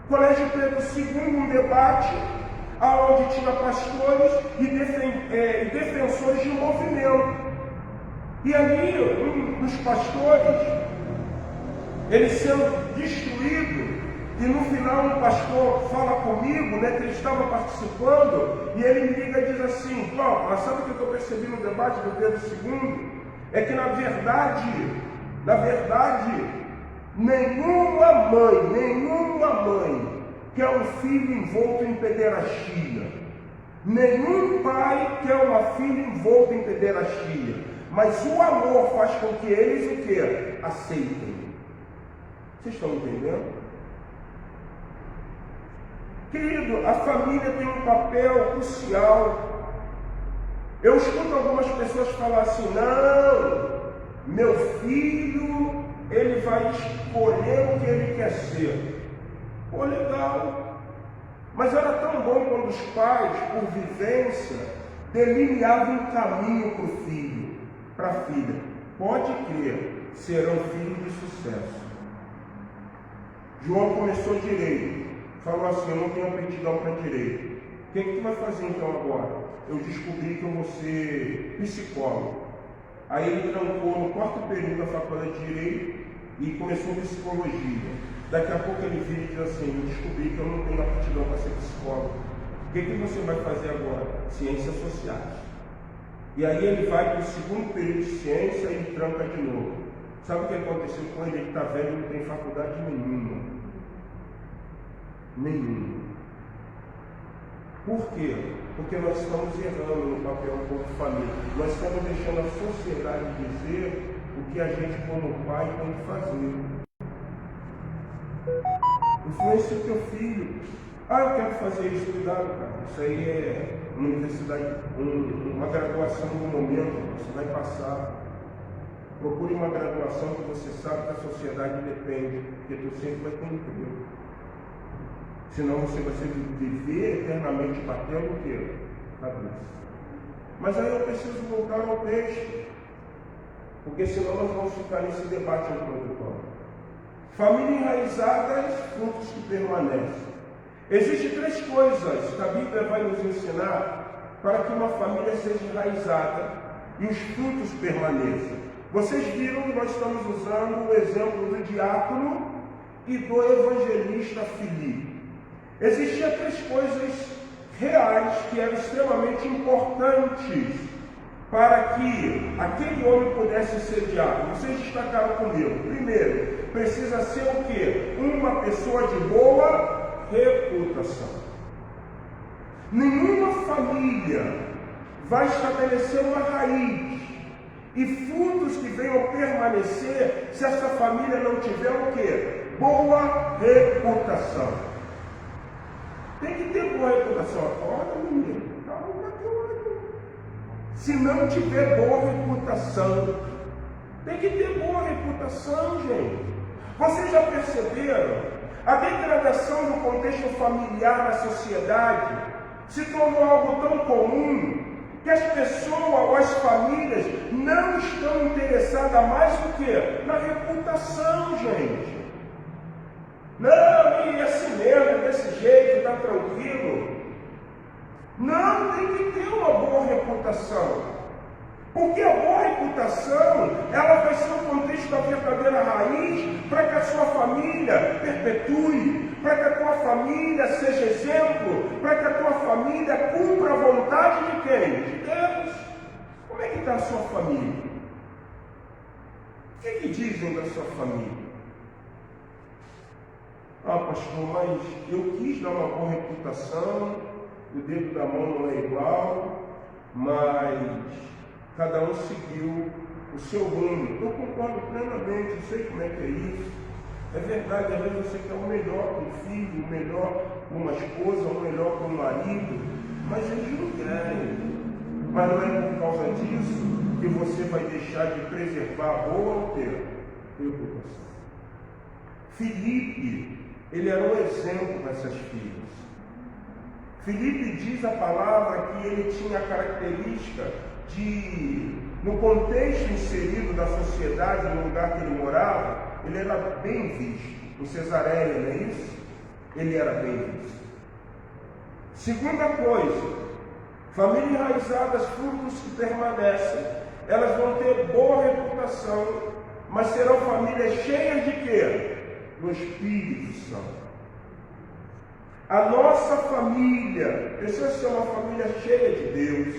Colégio Pedro II, um debate, onde tinha pastores e defensores de um movimento. E ali, um dos pastores, ele sendo destruído, E no final um pastor fala comigo, né, que ele estava participando, e ele me liga e diz assim: Paulo, mas sabe o que eu estou percebendo no debate do Pedro II? É que na verdade, nenhuma mãe quer um filho envolto em pederastia. Nenhum pai quer uma filha envolta em pederastia. Mas o amor faz com que eles o quê? Aceitem. Vocês estão entendendo? Querido, a família tem um papel crucial. Eu escuto algumas pessoas falar assim: não, meu filho, ele vai escolher o que ele quer ser. Pô, legal. Mas era tão bom quando os pais, por vivência, delineavam um caminho para o filho, para a filha. Pode crer, serão filhos de sucesso. João começou direito. Falou assim: eu não tenho aptidão para direito. O que tu vai fazer então agora? Eu descobri que eu vou ser psicólogo. Aí ele trancou no quarto período da faculdade de Direito e começou psicologia. Daqui a pouco ele vira e diz assim: eu descobri que eu não tenho aptidão para ser psicólogo. O que você vai fazer agora? Ciências sociais. E aí ele vai para o segundo período de ciência e tranca de novo. Sabe o que aconteceu com ele? Ele está velho e não tem faculdade nenhuma. Por quê? Porque nós estamos errando no papel como família. Nós estamos deixando a sociedade dizer o que a gente, como pai, tem que fazer. Influencia o teu filho. Eu quero fazer isso. Cuidado, cara. Isso aí é uma universidade, uma graduação do momento. Você vai passar. Procure uma graduação que você sabe que a sociedade depende, porque tu sempre vai ter emprego. Senão você vai viver eternamente batendo o quê? Cabeça. Mas aí eu preciso voltar ao texto, porque senão nós vamos ficar nesse debate introdutório. Família enraizada, frutos que permanecem. Existem 3 coisas que a Bíblia vai nos ensinar para que uma família seja enraizada e os frutos permaneçam. Vocês viram que nós estamos usando o exemplo do diácono e do evangelista Filipe. Existiam 3 coisas reais que eram extremamente importantes para que aquele homem pudesse ser diácono. Vocês destacaram comigo. Primeiro, precisa ser o quê? Uma pessoa de boa reputação. Nenhuma família vai estabelecer uma raiz e frutos que venham permanecer se essa família não tiver o quê? Boa reputação. Tem que ter boa reputação. Acorda, menino. Calma, calma. Se não tiver boa reputação, tem que ter boa reputação, gente. Vocês já perceberam? A degradação do contexto familiar na sociedade se tornou algo tão comum que as pessoas ou as famílias não estão interessadas mais no quê? Na reputação, gente. Não, e assim mesmo, desse jeito, está tranquilo. Não, tem que ter uma boa reputação. Porque a boa reputação, ela vai ser o contexto da verdadeira raiz para que a sua família perpetue, para que a tua família seja exemplo, para que a tua família cumpra a vontade de quem? De Deus. Como é que está a sua família? O que dizem da sua família? Pastor, mas eu quis dar uma boa reputação, o dedo da mão não é igual, mas cada um seguiu o seu rumo. Eu concordo plenamente, eu sei como é que é isso. É verdade, às vezes você quer o melhor para um filho, o melhor para uma esposa, o melhor para um marido, mas eles não querem. Mas não é por causa disso que você vai deixar de preservar a boa reputação. Filipe, ele era um exemplo para essas filhas. Filipe diz a palavra que ele tinha a característica de, no contexto inserido da sociedade, no lugar que ele morava, ele era bem visto. Em Cesareia, não é isso? Ele era bem visto. Segunda coisa, família enraizada, frutos que permanecem, elas vão ter boa reputação, mas serão famílias cheias de quê? Do Espírito Santo. A nossa família precisa ser uma família cheia de Deus.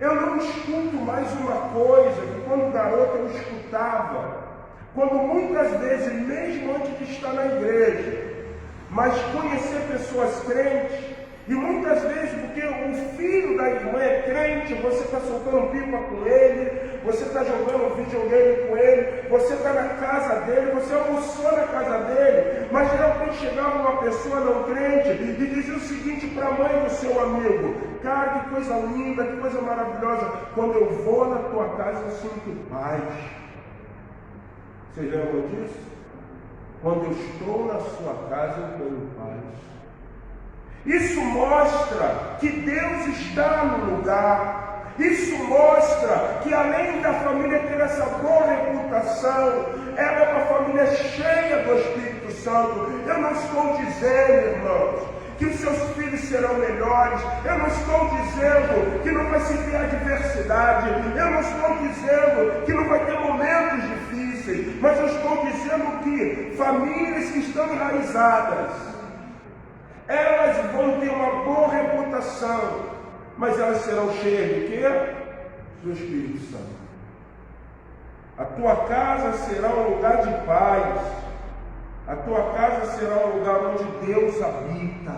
Eu não escuto mais uma coisa que quando garoto eu escutava, quando muitas vezes, mesmo antes de estar na igreja, mas conhecer pessoas crentes, e muitas vezes porque o filho da irmã é crente, você está soltando pipa com ele, você está jogando videogame com ele, você está na casa dele, você almoçou na casa dele, mas geralmente chegava uma pessoa não crente e dizia o seguinte para a mãe do seu amigo: cara, que coisa linda, que coisa maravilhosa, quando eu vou na tua casa eu sinto paz. Vocês lembram disso? Quando eu estou na sua casa eu tenho paz. Isso mostra que Deus está no lugar. Isso mostra que além da família ter essa boa reputação, ela é uma família cheia do Espírito Santo. Eu não estou dizendo, irmãos, que os seus filhos serão melhores. Eu não estou dizendo que não vai se ter adversidade. Eu não estou dizendo que não vai ter momentos difíceis. Mas eu estou dizendo que famílias que estão enraizadas, elas vão ter uma boa reputação, mas elas serão cheias de quê? Do Espírito Santo. A tua casa será um lugar de paz. A tua casa será um lugar onde Deus habita.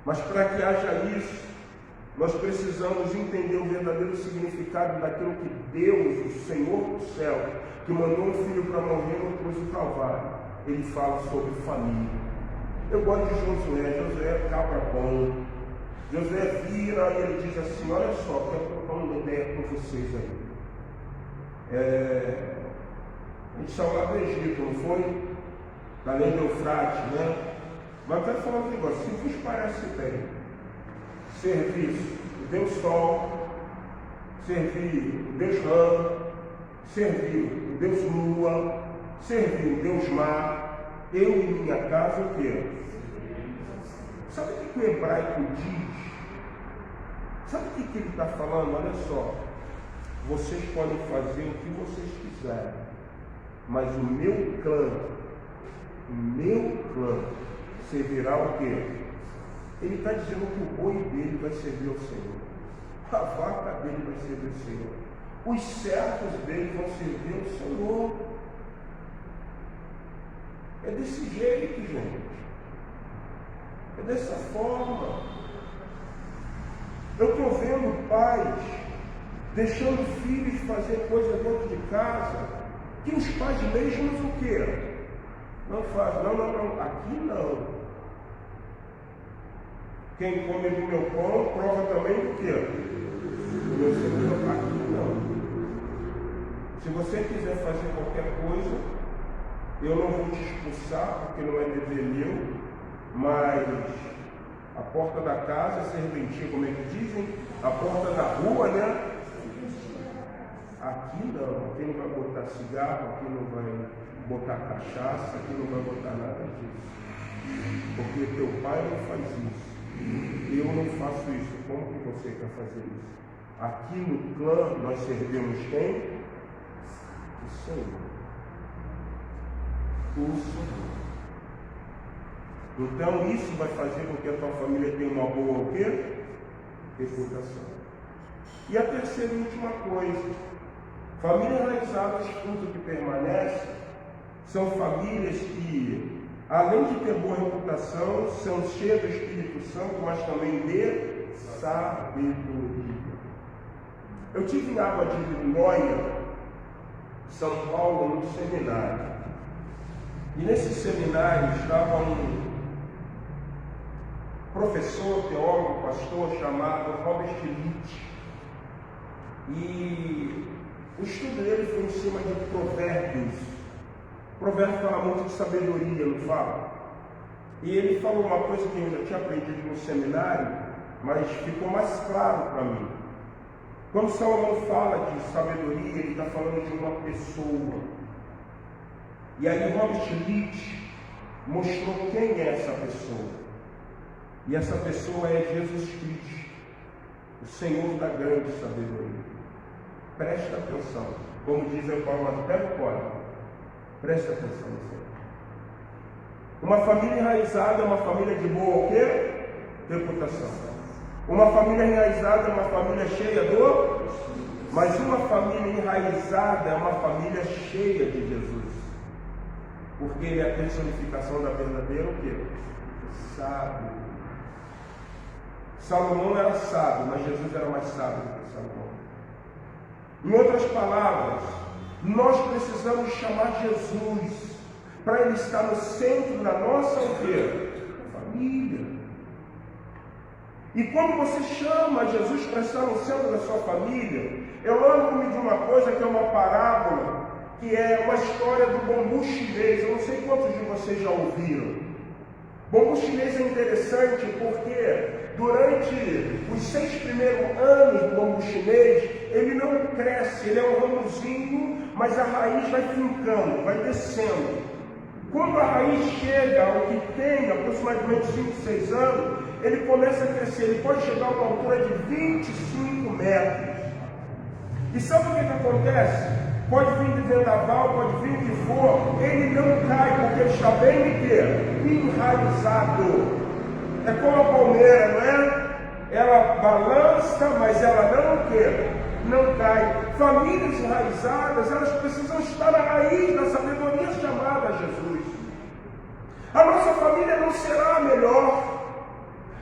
Mas para que haja isso, nós precisamos entender o verdadeiro significado daquilo que Deus, o Senhor do céu, que mandou um filho para morrer no cruz do Calvário, ele fala sobre família. Eu gosto de Josué. Josué é cabra bom. Josué vira e ele diz assim: olha só, quero trocar uma ideia com vocês aí. A gente saiu lá do Egito, não foi? Da além do Eufrates, né? Mas eu quero falar um negócio, se vos parece bem servir o Deus Sol, servir o Deus Rã, servir o Deus Lua, servir o Deus Mar, eu e minha casa o quê? Sabe o que o hebraico diz? Sabe o que ele está falando? Olha só, vocês podem fazer o que vocês quiserem, mas o meu clã servirá o quê? Ele está dizendo que o boi dele vai servir ao Senhor, a vaca dele vai servir ao Senhor, os servos dele vão servir ao Senhor. É desse jeito, gente. É dessa forma. Eu estou vendo pais deixando filhos fazer coisa dentro de casa que os pais mesmos o quê? Não fazem. Não. Aqui não. Quem come do meu pão prova também do quê? Do meu Senhor. Aqui não. Se você quiser fazer qualquer coisa, eu não vou te expulsar, porque não é dever meu, mas a porta da casa é serventia, como é que dizem? A porta da rua, né? Aqui não, aqui não vai botar cigarro, aqui não vai botar cachaça, aqui não vai botar nada disso. Porque teu pai não faz isso. Eu não faço isso. Como que você quer fazer isso? Aqui no clã nós servimos quem? O Senhor. O Senhor. Então isso vai fazer com que a tua família tenha uma boa o quê? Reputação. E a terceira e última coisa, famílias enraizadas, fruto que permanece, são famílias que, além de ter boa reputação, são cheias do Espírito Santo, mas também de sabedoria. Eu tive em Água de Lindóia, São Paulo, num seminário. E nesse seminário estava um professor, teólogo, pastor chamado Robert Litt. E o estudo dele foi em cima de provérbios. Provérbio fala muito de sabedoria, não fala? E ele falou uma coisa que eu já tinha aprendido no seminário, mas ficou mais claro para mim. Quando Salomão fala de sabedoria, ele está falando de uma pessoa. E aí Robert Litt mostrou quem é essa pessoa. E essa pessoa é Jesus Cristo, o Senhor da grande sabedoria. Presta atenção. Como diz o Paulo, pega o código. Presta atenção nisso. Uma família enraizada é uma família de boa o quê? Reputação. Uma família enraizada é uma família cheia do... Mas uma família enraizada é uma família cheia de Jesus. Porque ele é a personificação da verdadeira o quê? Sábio. Salomão era sábio, mas Jesus era mais sábio do que Salomão. Em outras palavras, nós precisamos chamar Jesus para ele estar no centro da nossa o quê? Família. E quando você chama Jesus para estar no centro da sua família, eu lembro-me de uma coisa que é uma parábola, que é uma história do bambu chinês. Eu não sei quantos de vocês já ouviram. Bambu chinês é interessante porque durante os 6 primeiros anos do bambu chinês, ele não cresce, ele é um ramozinho, mas a raiz vai fincando, vai descendo. Quando a raiz chega ao que tem aproximadamente 5, 6 anos, ele começa a crescer, ele pode chegar a uma altura de 25 metros. E sabe o que acontece? Pode vir de vendaval, pode vir o que for, ele não cai, porque ele está bem enraizado. É como a palmeira, não é? Ela balança, mas ela não cai. Famílias enraizadas, elas precisam estar na raiz da sabedoria chamada Jesus. A nossa família não será a melhor.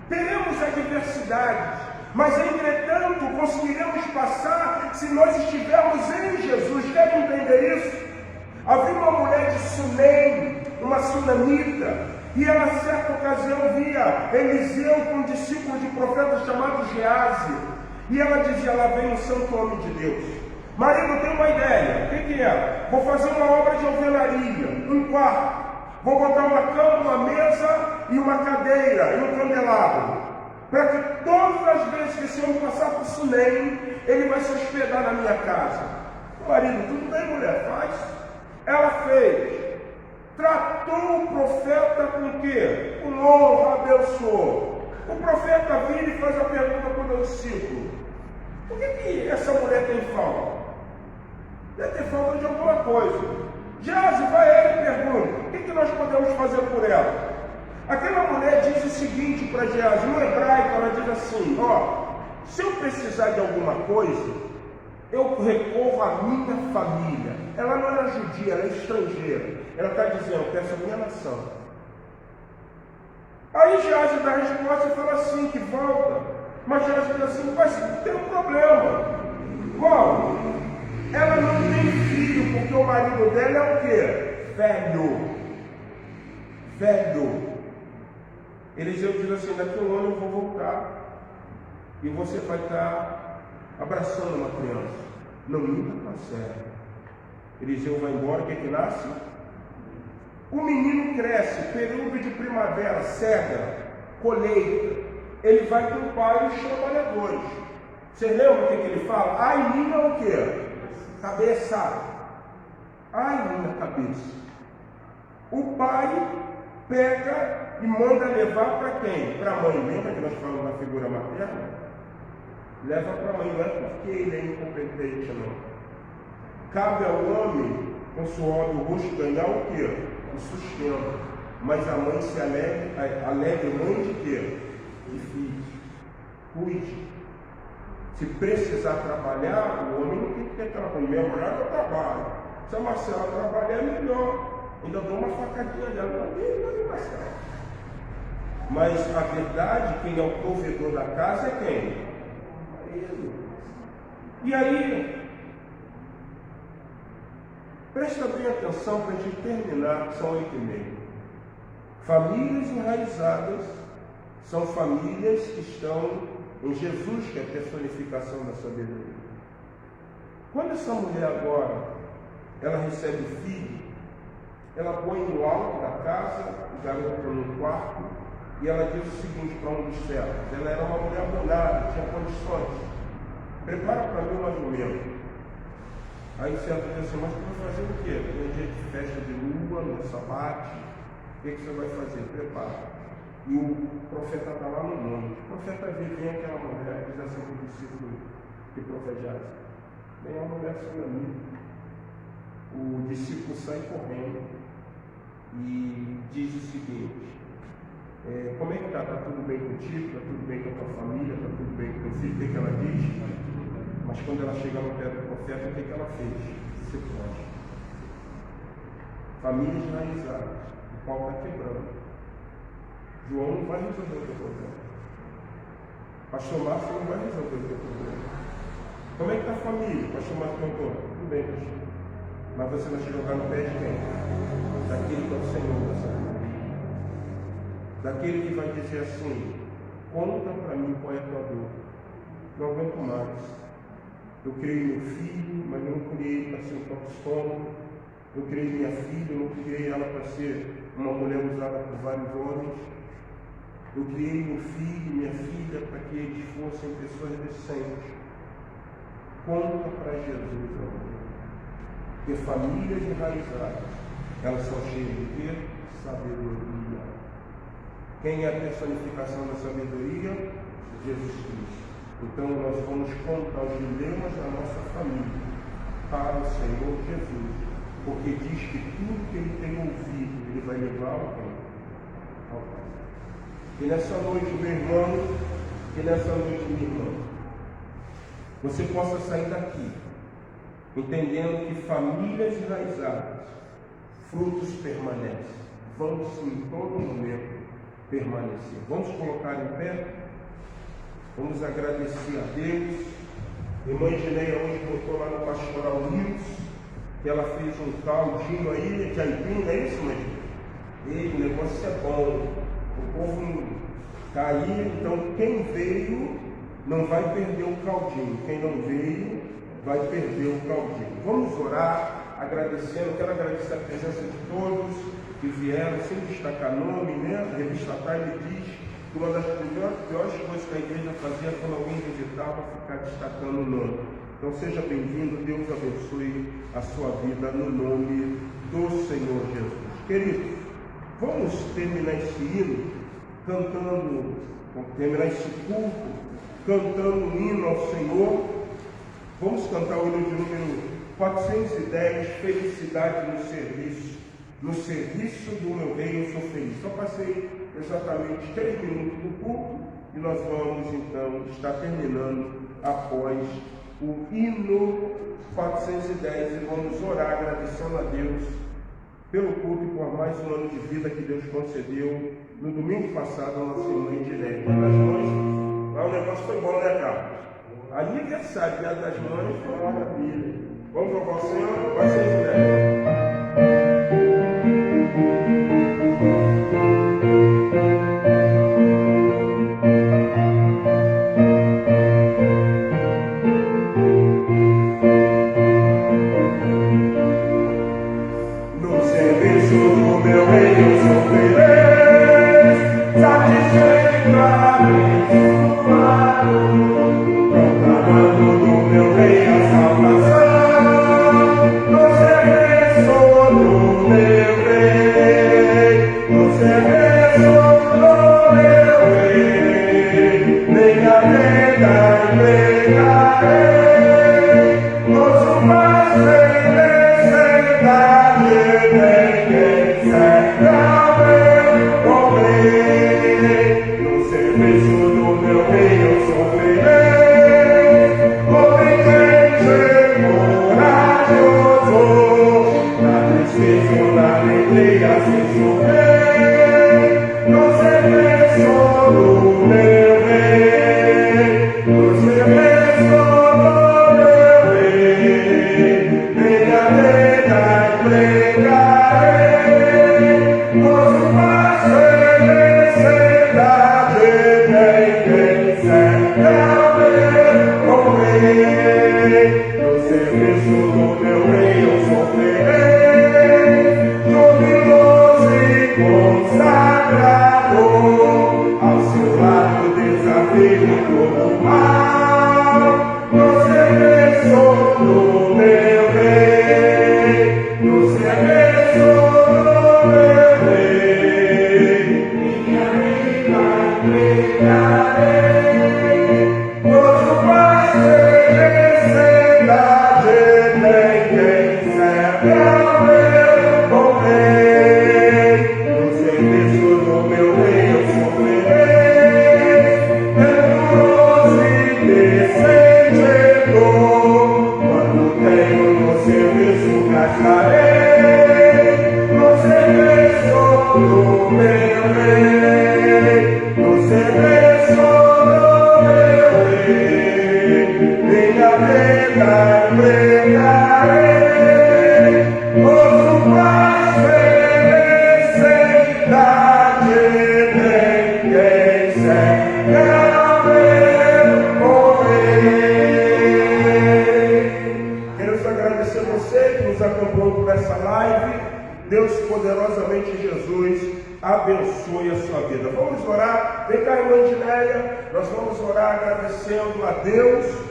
Teremos adversidades, mas entretanto conseguiremos passar se nós estivermos em Jesus. Querem entender isso? Havia uma mulher de Sunem, uma sunamita, e ela, a certa ocasião, via Eliseu com um discípulo de profeta chamado Gease, e ela dizia: lá vem o santo homem de Deus. Marido, tem uma ideia. O que é? Vou fazer uma obra de alvenaria, um quarto. Vou botar uma cama, uma mesa e uma cadeira e um candelabro, para que todas as vezes que esse homem passar por Sunem, ele vai se hospedar na minha casa. Marido, tudo bem, mulher, faz. Ela fez. Tratou o profeta com o quê? Com honra, abençoou. O profeta vira e faz a pergunta para o meu discípulo: por que essa mulher tem falta? Deve ter falta de alguma coisa. Gease, vai a ele e pergunta: o que nós podemos fazer por ela? Aquela mulher diz o seguinte para Gease, no hebraico ela diz assim: se eu precisar de alguma coisa, eu recorro à minha família. Ela não era judia, ela é estrangeira. Ela está dizendo: eu peço a minha nação. Aí Gease dá a resposta e fala assim, que volta. Mas Gease diz assim: mas tem um problema. Qual? Ela não tem filho, porque o marido dela é o quê? Velho. Eliseu diz assim: daqui a um ano eu vou voltar e você vai estar abraçando uma criança. Não, nunca consegue. Eliseu vai embora, o que nasce? O menino cresce, período de primavera, cega, colheita. Ele vai com o pai e os trabalhadores. Você lembra o que ele fala? Ai, minha o quê? Cabeça. Ai, minha cabeça. O pai pega e manda levar para quem? Para a mãe. Lembra que nós falamos da figura materna? Leva para a mãe, não é porque ele é incompetente, não. Cabe ao homem, com o suor do rosto, ganhar o quê? O sustento. Mas a mãe se alegre mãe de quê? De filho. Cuide. Se precisar trabalhar, o homem não tem que ter trabalho. Minha mulher não trabalha. Se a Marcela trabalhar, é melhor. Ainda dou uma facadinha dela. Não, Marcela. Mas a verdade, quem é o provedor da casa é quem? Ele. E aí, presta bem atenção para a gente terminar, são 8h30. Famílias enraizadas são famílias que estão em Jesus, que é a personificação da sabedoria. Quando essa mulher agora, ela recebe filho, ela põe no alto da casa, o garoto no quarto, e ela diz o seguinte para um dos servos: ela era uma mulher abandonada, tinha condições. Prepara para mim um alimento. Aí o servo diz assim: mas tu vai fazer o quê? Tem um dia de festa de lua, no sabate, o que você vai fazer? Prepara. E o profeta está lá no monte. O profeta vem aquela mulher e diz assim para o discípulo que profetiza: vem a mulher sunamita. O discípulo sai correndo e diz o seguinte: como é que está? Está tudo bem contigo? Está tudo bem com a tua família? Está tudo bem com o teu filho? O que ela diz? Mas quando ela chega no pé do profeta, o que ela fez? Se foge. Família enraizada, o pau está quebrando. João não vai resolver o teu problema. Pastor Márcio não vai resolver o teu problema. Como é que está a família? Pastor Márcio contou. Tudo bem, pastor. Mas você vai se jogar no pé de quem? Daquele que é o Senhor da sua vida. Daquele que vai dizer assim: conta para mim qual é a tua dor. Não aguento mais. Eu criei meu filho, mas eu não criei para ser um próprio estômago. Eu criei minha filha, eu não criei ela para ser uma mulher usada por vários homens. Eu criei meu filho e minha filha para que eles fossem pessoas decentes. Conta para Jesus, amor. Porque famílias enraizadas, elas são cheias de quê? Sabedoria. Quem é a personificação da sabedoria? Jesus Cristo. Então nós vamos contar os dilemas da nossa família para o Senhor Jesus, porque diz que tudo que ele tem ouvido, ele vai levar ao Pai. E nessa noite, meu irmão, e nessa noite, minha irmã, você possa sair daqui entendendo que famílias enraizadas, frutos permanecem, vão sim em todo momento permanecer. Vamos colocar em pé, vamos agradecer a Deus. Irmã Gineia hoje botou lá no Pastoral News que ela fez um caldinho aí de aipim, não é isso, mãe? E o negócio é bom, o povo está aí, então quem veio não vai perder o caldinho, quem não veio vai perder o caldinho. Vamos orar, agradecendo. Quero agradecer a presença de todos que vieram, sem destacar nome, né? A revista Time diz que uma das piores coisas que a igreja fazia quando alguém visitava, ficar destacando o nome. Então seja bem-vindo, Deus abençoe a sua vida no nome do Senhor Jesus. Queridos, vamos terminar esse hino cantando, terminar esse culto cantando um hino ao Senhor. Vamos cantar o hino de número 410, Felicidade no Serviço. No serviço do meu rei eu sou feliz. Só passei exatamente 3 minutos do culto e nós vamos então estar terminando após o hino 410 e vamos orar agradecendo a Deus pelo culto e por mais um ano de vida que Deus concedeu no domingo passado a nossa irmã Edilene. Das mães, lá o negócio foi bom, né, Carlos? Aniversário, Dia das Mães, foi uma maravilha. Vamos louvar o Senhor? 410. Meu rei, no serviço do Deus poderosamente Jesus abençoe a sua vida. Vamos orar? Vem cá, irmã Dinéia, nós vamos orar agradecendo a Deus